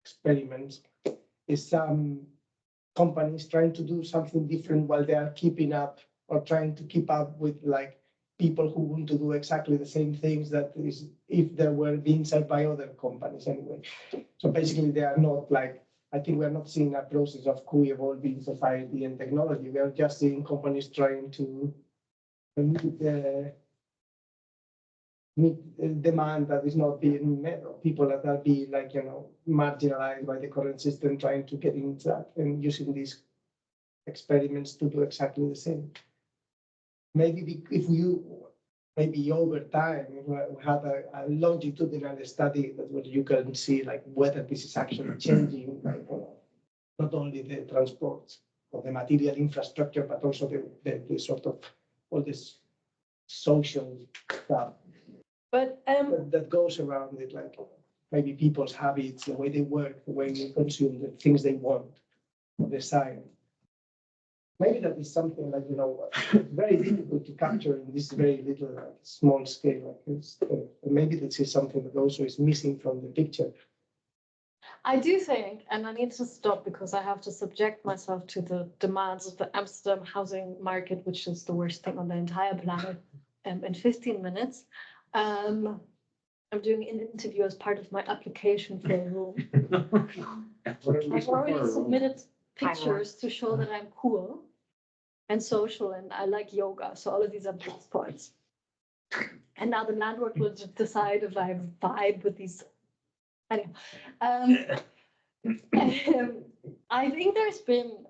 experiments is some companies trying to do something different while they are keeping up, or trying to keep up with, like, people who want to do exactly the same things that is if they were being said by other companies anyway. So basically they are not like, I think we're not seeing a process of co-evolving society and technology. We are just seeing companies trying to meet demand that is not being met, or people that are being like, marginalized by the current system, trying to get into that and using these experiments to do exactly the same. Maybe maybe over time, if we had a longitudinal study that where you can see like whether this is actually changing, like, not only the transport or the material infrastructure, but also the sort of all this social stuff But that goes around it, like maybe people's habits, the way they work, the way they consume, the things they want, design. Maybe that is something like, very difficult to capture in this very little, like, small scale. Like maybe this is something that also is missing from the picture. I do think, and I need to stop because I have to subject myself to the demands of the Amsterdam housing market, which is the worst thing on the entire planet, in 15 minutes. I'm doing an interview as part of my application for a room. I've already submitted pictures to show that I'm cool and social, and I like yoga. So all of these are passports. And now the landlord will just decide if I vibe with these. Anyway, I think there's been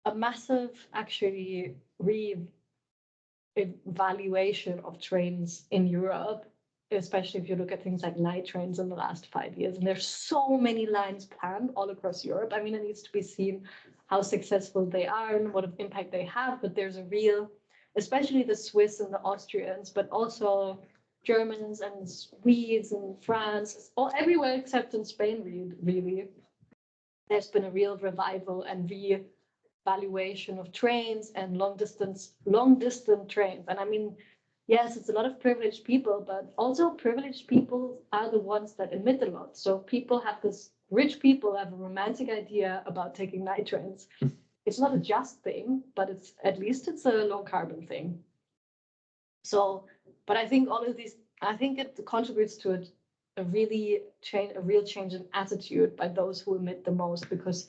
a massive, actually, re-evaluation of trains in Europe, especially if you look at things like night trains in the last 5 years. And there's so many lines planned all across Europe. I mean, it needs to be seen how successful they are and what impact they have, but there's a real, especially the Swiss and the Austrians, but also Germans and Swedes and France, all everywhere except in Spain, really. There's been a real revival and re-evaluation of trains and long distance trains. And I mean, yes, it's a lot of privileged people, but also privileged people are the ones that emit a lot. So rich people have a romantic idea about taking night trains. It's not a just thing, but at least it's a low carbon thing. So, but I think all of these, I think it contributes to a real change in attitude by those who emit the most, because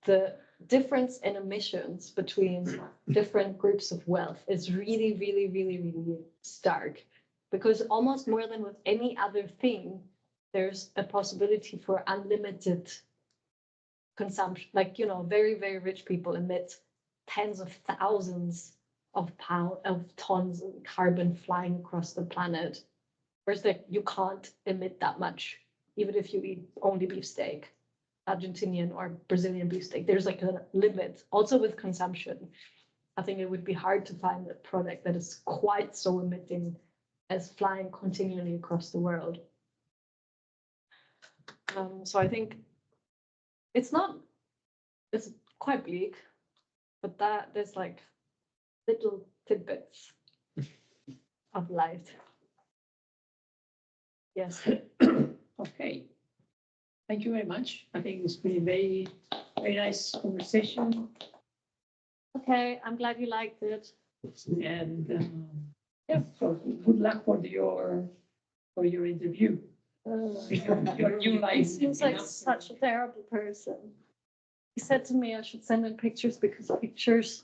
the difference in emissions between different groups of wealth is really, really, really, really stark, because almost more than with any other thing, there's a possibility for unlimited consumption. Like, very, very rich people emit tens of thousands of tons of carbon flying across the planet, whereas you can't emit that much, even if you eat only beefsteak. Argentinian or Brazilian beefsteak. There's like a limit, also with consumption. I think it would be hard to find a product that is quite so emitting as flying continually across the world. So I think it's quite bleak, but there's like little tidbits of light. Yes. Okay. Thank you very much. I think it's been a very, very nice conversation. Okay, I'm glad you liked it. And yeah, so good luck for your interview. Your new He life. seems like such a terrible person. He said to me I should send him pictures because pictures